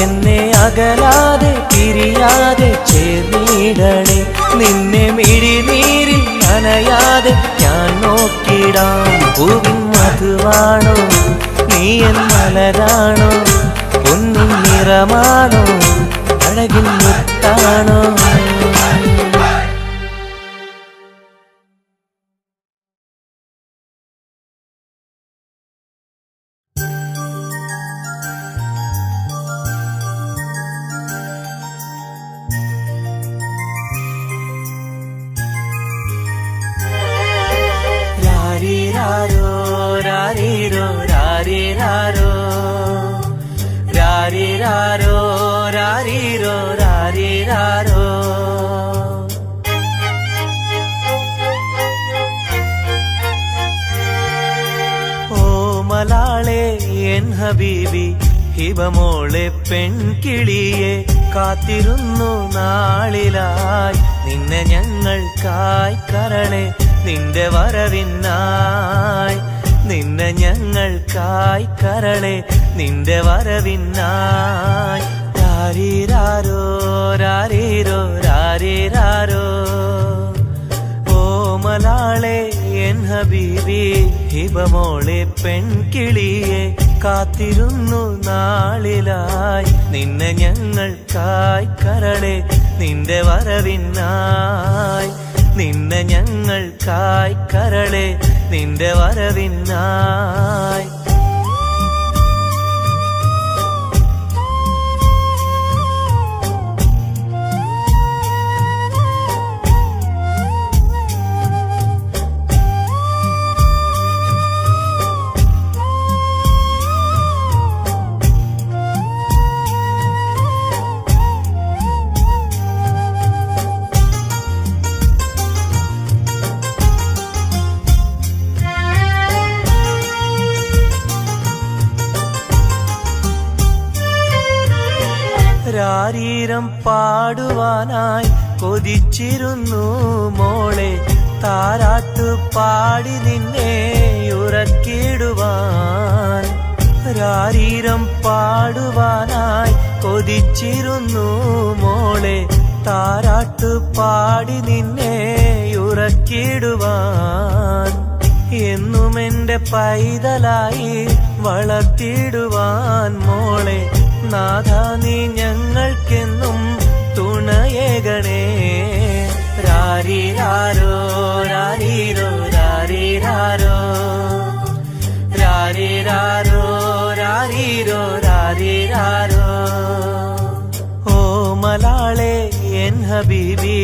എന്നെ അകലാതെ പിരിയാതെ ചേർന്നിടണേ, നിന്നെ മിഴിനീരിൽ നനയാതെ ഞാൻ നോക്കിടാം. പൂവിൻ മധുവാണോ നീ എൻ മലരാണോ, പൊന്നിൻ നിറമാണോ അഴകിൻ മുത്താണോ. രാരിരാരോ രാരിരോ രാരിരാരോ, രാരിരാരോ രാരിരോ രാരിരാരോ. ഓ മലാളെ എൻ ഹബീബി ഹിബമോളെ പെൺകിളിയെ, കാത്തിരുന്നു നാളിലായി നിന്നെ ഞങ്ങൾക്കായി കരളെ, നിന്റെ വരവിനായി നിന്നെ ഞങ്ങൾക്കായി കരളെ, നിന്റെ വരവിനായി. രാരിരാരോ രാരിരോ രാരിരാരോ. ഓ മലാളെ എൻ ഹബീബി ഹിബമോളെ പെൺകിളിയെ, കാത്തിരുന്നു നാളിലായി നിന്നെ ഞങ്ങൾക്കായി കരളെ, നിന്റെ വരവിനായി നിന്നെ ഞങ്ങൾക്കായി കരളെ, നിന്റെ വരവിനായി. രാരീരം പാടുവാനായി കൊതിച്ചിരുന്നു മോളെ, താരാട്ടു പാടി നിന്നെ ഉറക്കിടുവാൻ. രാരീരം പാടുവാനായി കൊതിച്ചിരുന്നു മോളെ, താരാട്ടു പാടി നിന്നെ ഉറക്കിടുവാൻ. എന്നും എന്റെ പൈതലായി വളർത്തിടുവാൻ മോളെ, നാഥാ നീ ഞങ്ങൾക്കെന്നും തുണയേകണേ. രാരിരാരോ രാരിരോ രാരിരാരോ, രാരിരാരോ രാരിരോ രാരിരാരോ. ഓ മലാളെ എൻ ഹബീബി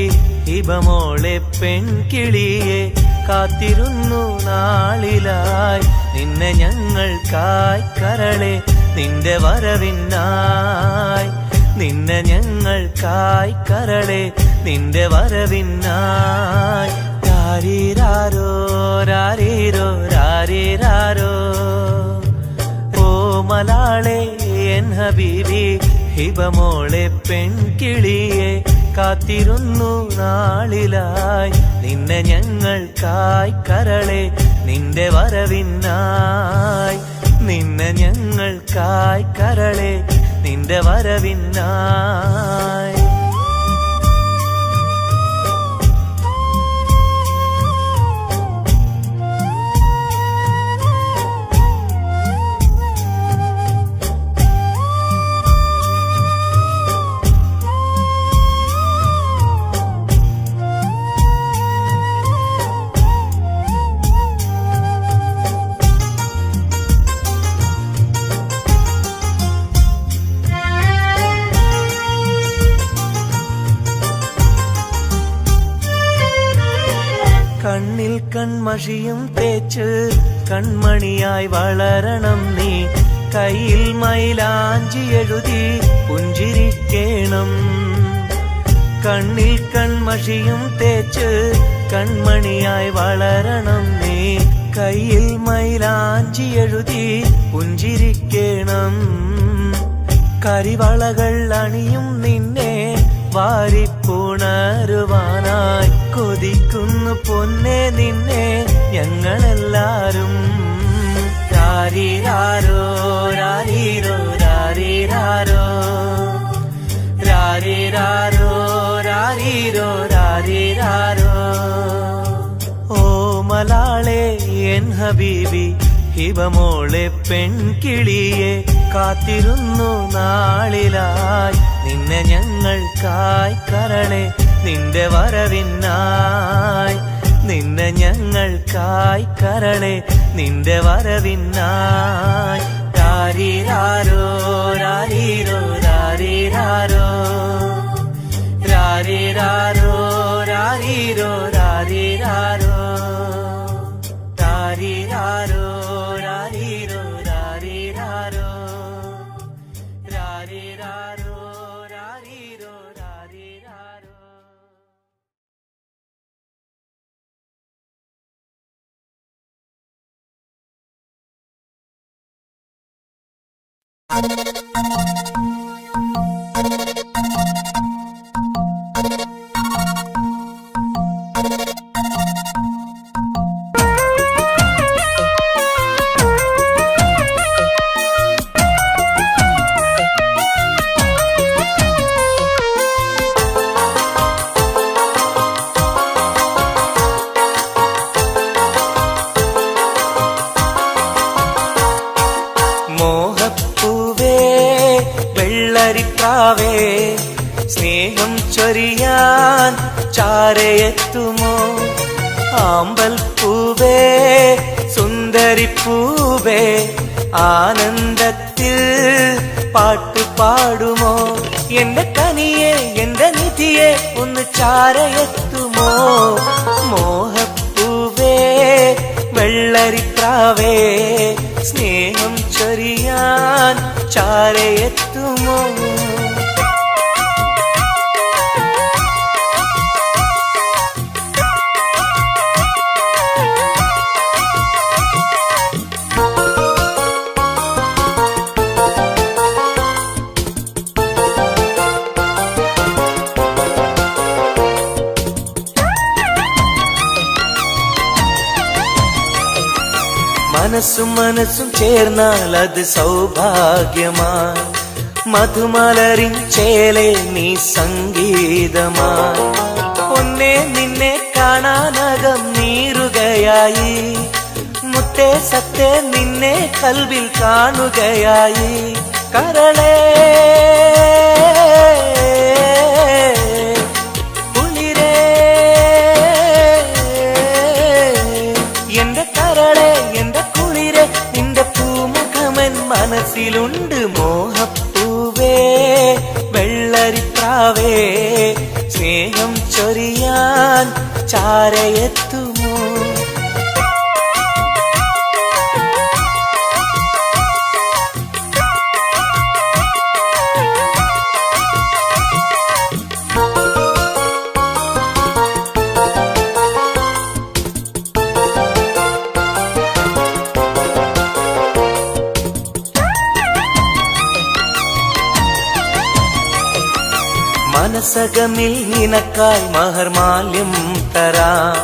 ഹിബമോളെ പെൺകിളിയെ, കാത്തിരുന്നു നാളിലായി നിന്നെ ഞങ്ങൾക്കായി കരളെ, നിന്റെ വരവിനായി നിന്നെ ഞങ്ങൾക്കായി കരളെ, നിന്റെ വരവിനായി. രാരിരാരോ രാരിരോ രാരിരാരോ. ഓ മലാളെ എൻ ഹബീബി ഹിബമോളെ പെൺകിളിയെ കാത്തിരുന്നു നാളിലായി നിന്നെ ഞങ്ങൾക്കായി കരളെ നിന്റെ വരവിനായി നിന്നെ ഞങ്ങൾക്കായി കരളെ നിന്റെ വരവിനായി കണ്ണിൽ കൺമഷിയും തേച്ച് കൺമണിയായി വളരണം നീ കയ്യിൽ മൈലാഞ്ചി എഴുതി പുഞ്ചിരിക്കേണം കണ്ണിൽ കൺമഷിയും തേച്ച് കൺമണിയായി വളരണം നീ കയ്യിൽ മൈലാഞ്ചി എഴുതി പുഞ്ചിരിക്കേണം കരിവളകൾ അണിയും നിന്നെ വാരിപ്പുണരുവാനായി കൊതിക്കുന്നു പൊന്നെ നിന്നെ ഞങ്ങളെല്ലാരും രാരീരാരോ രാരീരോ രാരീരാരോ രാരീരാരോ രാരീരോ രാരീരാരോ ഓ മലാളെ എൻ ഹബീബി ഹിബമോളെ പെൺകിളിയെ കാത്തിരുന്നു നാളിലായി നിന്നെ ഞങ്ങൾക്കായി കരളെ നിന്റെ വരവിനായി നിന്നെ ഞങ്ങൾക്കായി കരളെ നിന്റെ വരവിനായി രാരീരാരോ രാരീരോ രാരീരാരോ രാരീരാരോ രാരീരോ രാരീരാരോ രാരീരാരോ രാരീരോ രാരീരാരോ രാരീരാരോ രാരീരോ രാരീരാരോ വെള്ളരിക്കാവേ സ്നേഹം ചൊരിയാൻ ചാരയെത്തുമോ ആമ്പൽ പൂവേ സുന്ദരിപ്പൂവേ ആനന്ദത്തിൽ പാട്ടു പാടുമോ എന്റെ കനിയെ എന്റെ നിധിയെ ഒന്ന് ചാരയെത്തുമോ മോഹപ്പൂവേ വെള്ളരിക്കാവേ സ്നേഹം ചൊരിയാൻ ചാരയെത്തുമോ മനസ്സും മനസ്സും ചേർന്നാൽ അത് സൗഭാഗ്യമായി മധുമലരിൻ ചേലെ നീ സംഗീതമായി ഒന്നേ നിന്നെ കാണാനകം നീറുകയായി മുത്തേ സത്തേ നിന്നെ കൽവിൽ കാണുകയായി കരളേ മനസ്സിലുണ്ട് മോഹപ്പൂവേ വെള്ളരിപ്രാവേ സ്നേഹം ചൊരിയാൻ ചാരയെത്തുമോ മനസകമിൽ നിനക്കായി മഹർമാല്യം തരാം,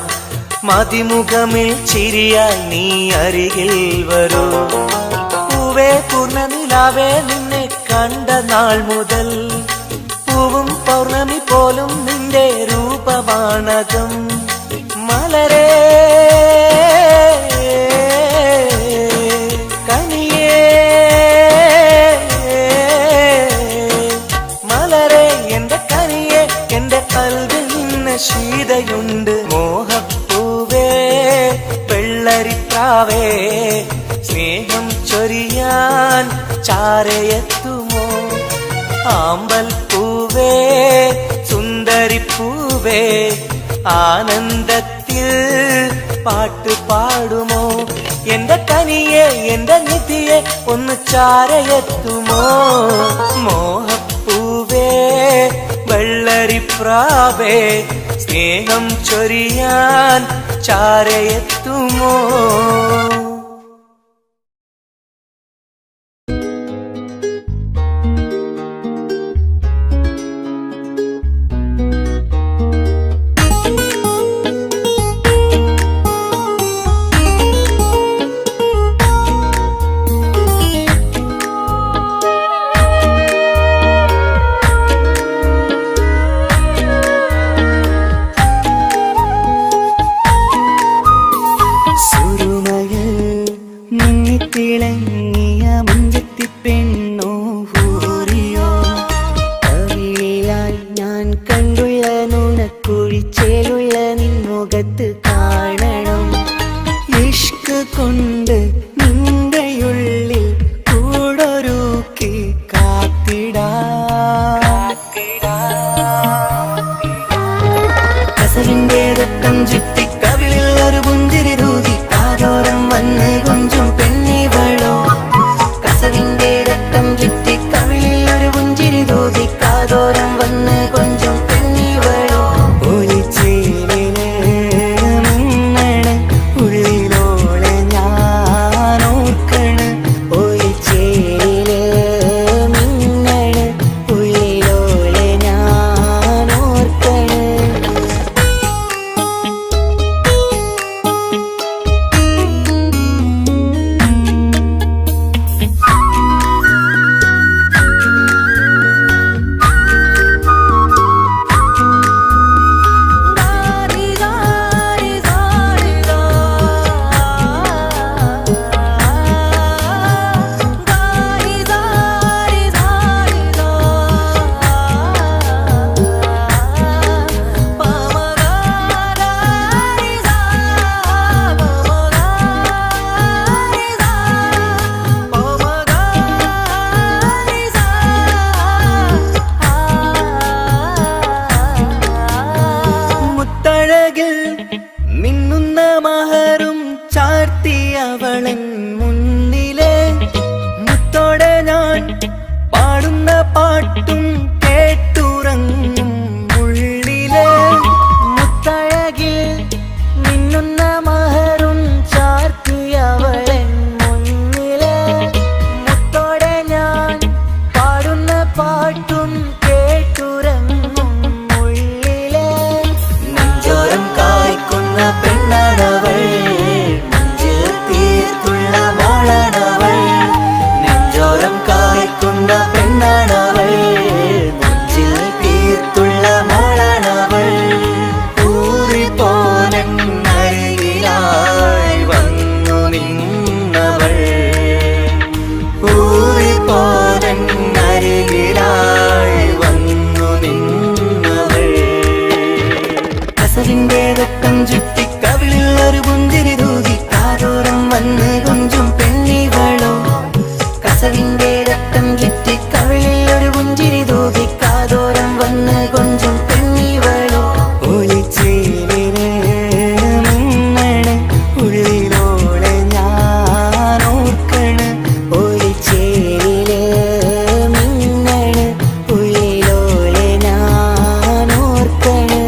മതിമുഖമിൽ ചിരിയായി നീ അരികിൽ വരൂ. പൂവേ പൂർണ്ണനിലാവേ നിന്നെ കണ്ട നാൾ മുതൽ പൂവും പൗർണമി പോലും നിന്റെ രൂപമാണകം. മലരേ കനിയേ മലരേ എന്റെ കനിയേ, എന്റെ കൽവിൽ നിന്ന് ശീതയുണ്ട്. മോഹപ്പൂവേ വെള്ളരിപ്രാവേ സ്നേഹം ചൊരിയാൻ ചാരയെത്തുമോ? ആമ്പൽ പൂവേ സുന്ദരിപ്പൂവേ ആനന്ദത്തിൽ പാട്ട് പാടുമോ? എന്റെ കനിയെ എന്റെ നിധിയെ ഒന്ന് ചാരയെത്തുമോ? മോഹപ്പൂവേ വെള്ളരിപ്രാവേ സ്നേഹം ചൊരിയാൻ ചാരയെത്തുമോ? തിളങ്ങിയ മുഞ്ചത്തി പെണ്ണോ ഹൂറിയോ, കവിളിലായി ഞാൻ കണ്ടുള്ള നുണക്കുഴിച്ചേലുള്ള നിൻമുഖത്ത് കാണണം. ഇഷ്ക് കൊണ്ട് നിന്റെയുള്ളിൽ കൂടൊരുക്കി കസവിന്റെ രക്തം ചുറ്റി കവിളിൽ ഒരു പുഞ്ചിരി തൂകി കാതോരം വന്ന് കൊഞ്ചും പെണ്ണിവളോ. കസവിന്റെ രക്തം ചുറ്റി കവിളിൽ ഒരു പുഞ്ചിരി തൂകി കാതോരം വന്ന് കൊഞ്ചും പെണ്ണിവളോ. ഒലിച്ചേലിന് മിന്നണ് ഉള്ളിലോളെ ഞാൻ ഓർക്കണ്. ഒലിച്ചേലില് മിന്നണ് ഉള്ളിലോളെ ഞാൻ ഓർക്കണ്. മിന്നുന്ന മഹറും ചാർത്തിയവളൻ മുന്നിലെ മുത്തോടെ ഞാൻ പാടുന്ന പാട്ടും കേട്ടുറങ്ങും ഉള്ളിലെ. മുത്തഴകിൽ മിന്നുന്ന മഹറും ചാർത്തിയവളൻ മുന്നിലെ മുത്തോടെ ഞാൻ പാടുന്ന പാട്ടും കേട്ടുറങ്ങും ഉള്ളിലെ. നെഞ്ചോരം കായ്ക്കുന്ന പെണ്ണാണവൾ, നെഞ്ചിൽ തീർത്തുള്ള മോളാണവൾ. നെഞ്ചോരം കായ്ക്കുന്ന പെണ്ണാണവൾ, നെഞ്ചിൽ തീർത്തുള്ള മോളാണവൾ. ഊറിപ്പോനരികിലായി വന്നു നിന്നവൾ, ഊറിപ്പോനരികിലായി വന്നു നിന്നവൾ. കസവിന്റെ രക്തം ചുറ്റി കവിളിൽ ഒരു പുഞ്ചിരി തൂകി കാതോരം വന്ന് കൊഞ്ചും പെണ്ണിവളോ. കസവിന്റെ രക്തം ചുറ്റി കവിളിൽ ഒരു പുഞ്ചിരി തൂകി കാതോരം വന്ന് കൊഞ്ചും പെണ്ണിവളോ. ഒലിച്ചേലിന് മിന്നണ് ഉള്ളിലോളെ ഞാൻ ഓർക്കണ്. ഒലിച്ചേലില് മിന്നണ് ഉള്ളിലോളെ ഞാൻ ഓർക്കണ്.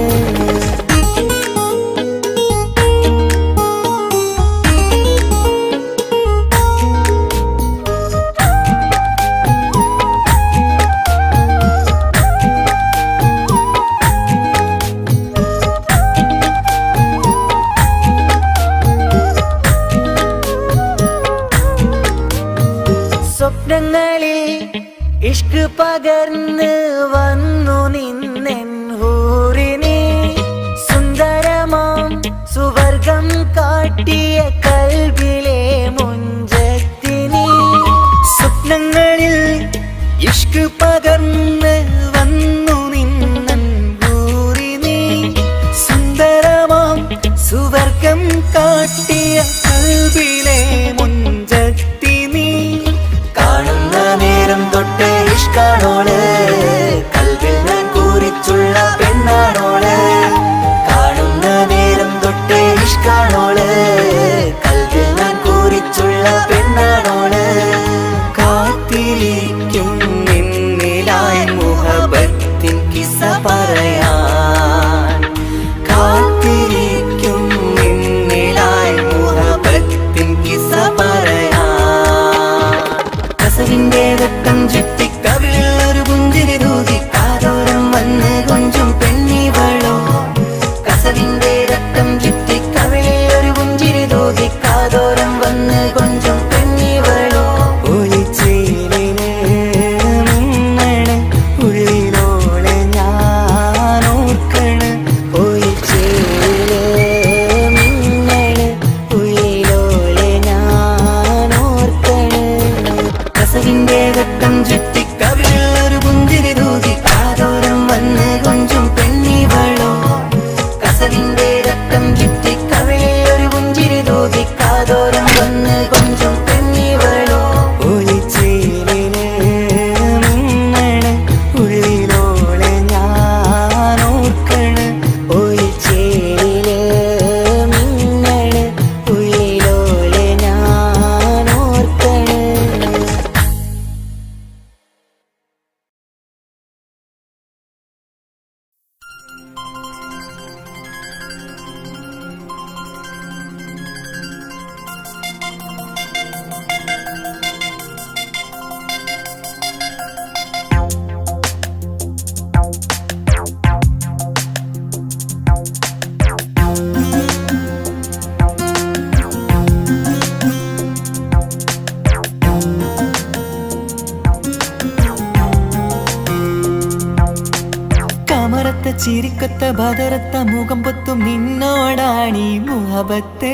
കമറത്ത ചിരിക്കൊത്ത ബദറത്ത മുഖം പൊത്തും നിന്നോടാണീ മുഹബത്ത്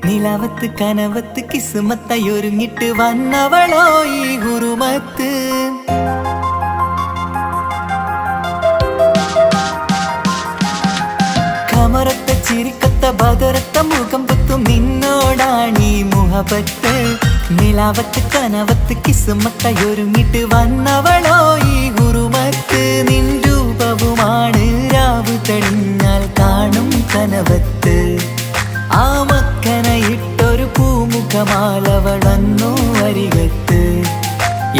നിലവത്ത് കനവത്ത് കിസ്മത്തയൊരുങ്ങിട്ട് വന്നവളോ ഈ ഹുറുമത്ത് കമറത്ത ചിരിക്കൊത്ത ബദറത്ത മുഖം പൊത്തും നിന്നോടാണീ മുഹബത്ത് നിലവത്ത് കനവത്ത് കിസ്മത്തയൊരുങ്ങിട്ട് വന്നവളോ ഈ ഹുറുമത്ത് നിൻ രൂപവുമാണ് രാവ് തെളിഞ്ഞാൽ കാണും കനവത്ത് ആ മക്കനയിട്ടൊരു പൂമുഖമാലവളന്നു അരികത്ത്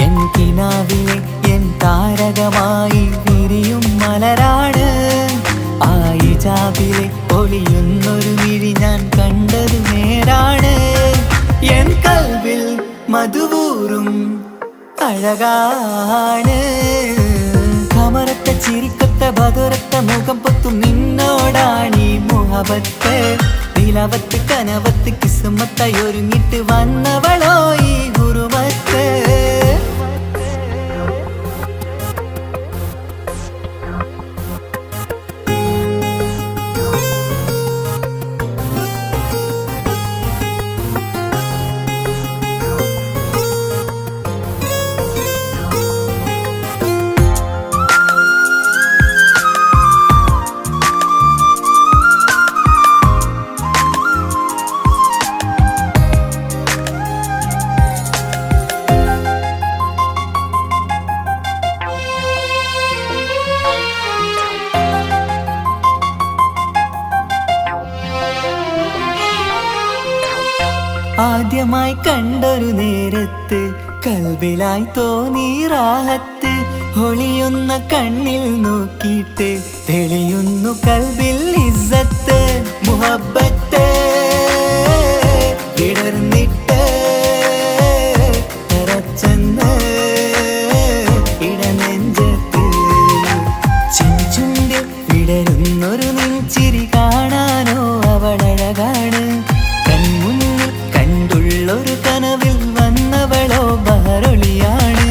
എൻ കിനാവിലെ എൻ താരകമായി വിരിയും മലരാണ് ആ ഇജാബിലെ ഒളിയുന്നൊരു വിഴി ഞാൻ കണ്ടതു നേരാണ് എൻ കൽവിൽ മധുവൂറും അഴകാണ് കമറത്ത ചിരിക്കൊത്ത ബദറത്ത മുഖം പൊത്തും നിന്നോടാണീ മുഹബത്ത് നിലവത്ത് കനവത്ത് കിസ്മത്തയൊരുങ്ങിട്ട് വന്നവളോ ഈ ഹുറുമത്ത് ആദ്യമായി കണ്ടൊരു നേരത്ത് കൽവിലായി തോന്നി റാഹത്ത് ഒളിയുന്ന കണ്ണിൽ നോക്കിയിട്ട് തെളിയുന്നു കൽവിൽ ഇസ്സത്ത് മുഹബ്ബത്ത് വിടർന്നിട്ട് തറച്ചെന്ന് ഇടനെഞ്ചത്ത് ചെഞ്ചുണ്ടിൽ വിടരുന്നൊരു നെഞ്ചിരി കാണാനോ അവളഴകാണ് ഒരു കനവിൽ വന്നവളോ ബഹറൊളിയാണ്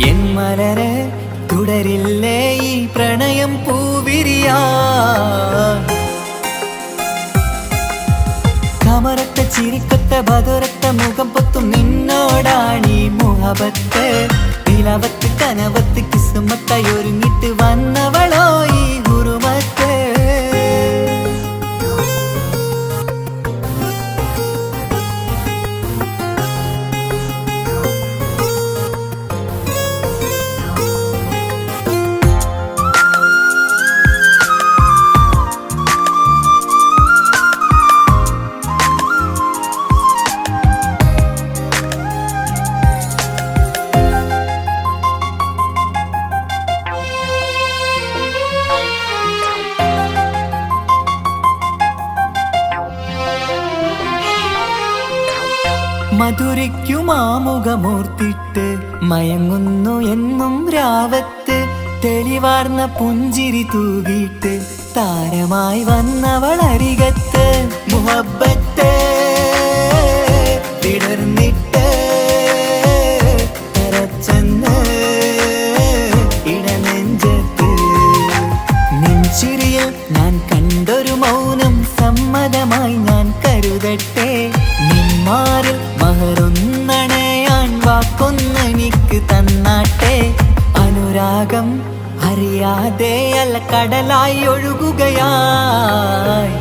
എൻ മലരെ തുടരില്ലേ ഈ പ്രണയം പൂവിരിയാ കമറത്ത ചിരിക്കൊത്ത ബദറത്ത മുഖം പൊത്തും നിന്നോടാണീ മുഹബത്ത് നിലവത്ത് കനവത്ത് കിസ്മത്തയൊരുങ്ങിട്ട് വന്നവളോ ഈ ഹുറുമത്ത് മധുരയ്ക്കുമാമുഖമോർത്തിട്ട് മയങ്ങുന്നു എന്നും രാവത്ത് തെളിവാർന്ന പുഞ്ചിരി തൂകിയിട്ട് താരമായി വന്നവൾ അരികത്ത് മുഹബ്ബത്ത് വിടർന്നിട്ട് തറച്ചെന്ന് ഇടനെഞ്ചത്ത് നെഞ്ചിരിയിൽ ഞാൻ കണ്ടൊരു മൗനം സമ്മതമായി ഞാൻ കരുതട്ടെ നിന്മാറിൽ മഹറൊന്നണയാൻ വാക്കൊന്നെനിക്ക് തന്നാട്ടെ അനുരാഗം അറിയാതെ അല്ല കടലായി ഒഴുകുകയായി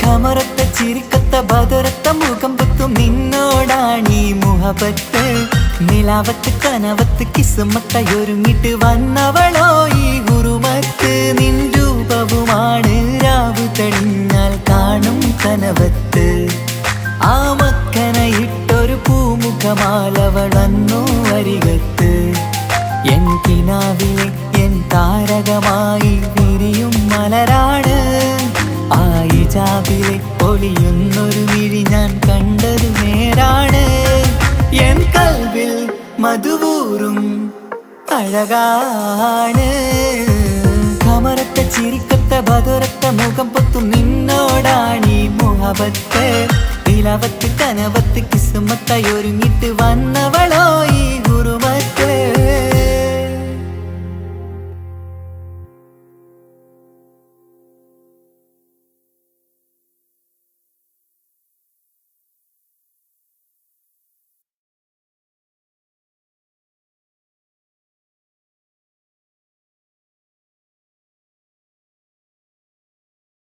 കമറത്ത ചിരിക്കൊത്ത ബദറത്ത മുഖം പൊത്തും നിന്നോടാണീ മുഹബത്ത് നിലവത്ത് കനവത്ത് കിസ്മത്തയൊരുങ്ങിട്ട് വന്നവളോ ഈ ഹുറുമത്ത് നിൻ രൂപവുമാണ് രാവ് തെളിഞ്ഞാൽ കാണും കനവത്ത് ആ മക്കനയിട്ടൊരു പൂമുഖമാലവളന്നു അരികത്ത് എൻ കിനാവിലെ എൻ താരകമായി വിരിയും മലരാണ് ആ ഇജാബിലെ ഒളിയുന്നൊരു വിഴി ഞാൻ കണ്ടതു നേരാണ് എൻ കൽവിൽ മധുവൂറും അഴകാണ് കമറത്ത ചിരിക്കൊത്ത ബദറത്ത മുഖം പൊത്തും നിന്നോടാണീ മുഹബത്ത് നിലവത്ത് കനവത്ത് കിസ്മത്തയൊരുങ്ങിട്ട് വന്നവളോ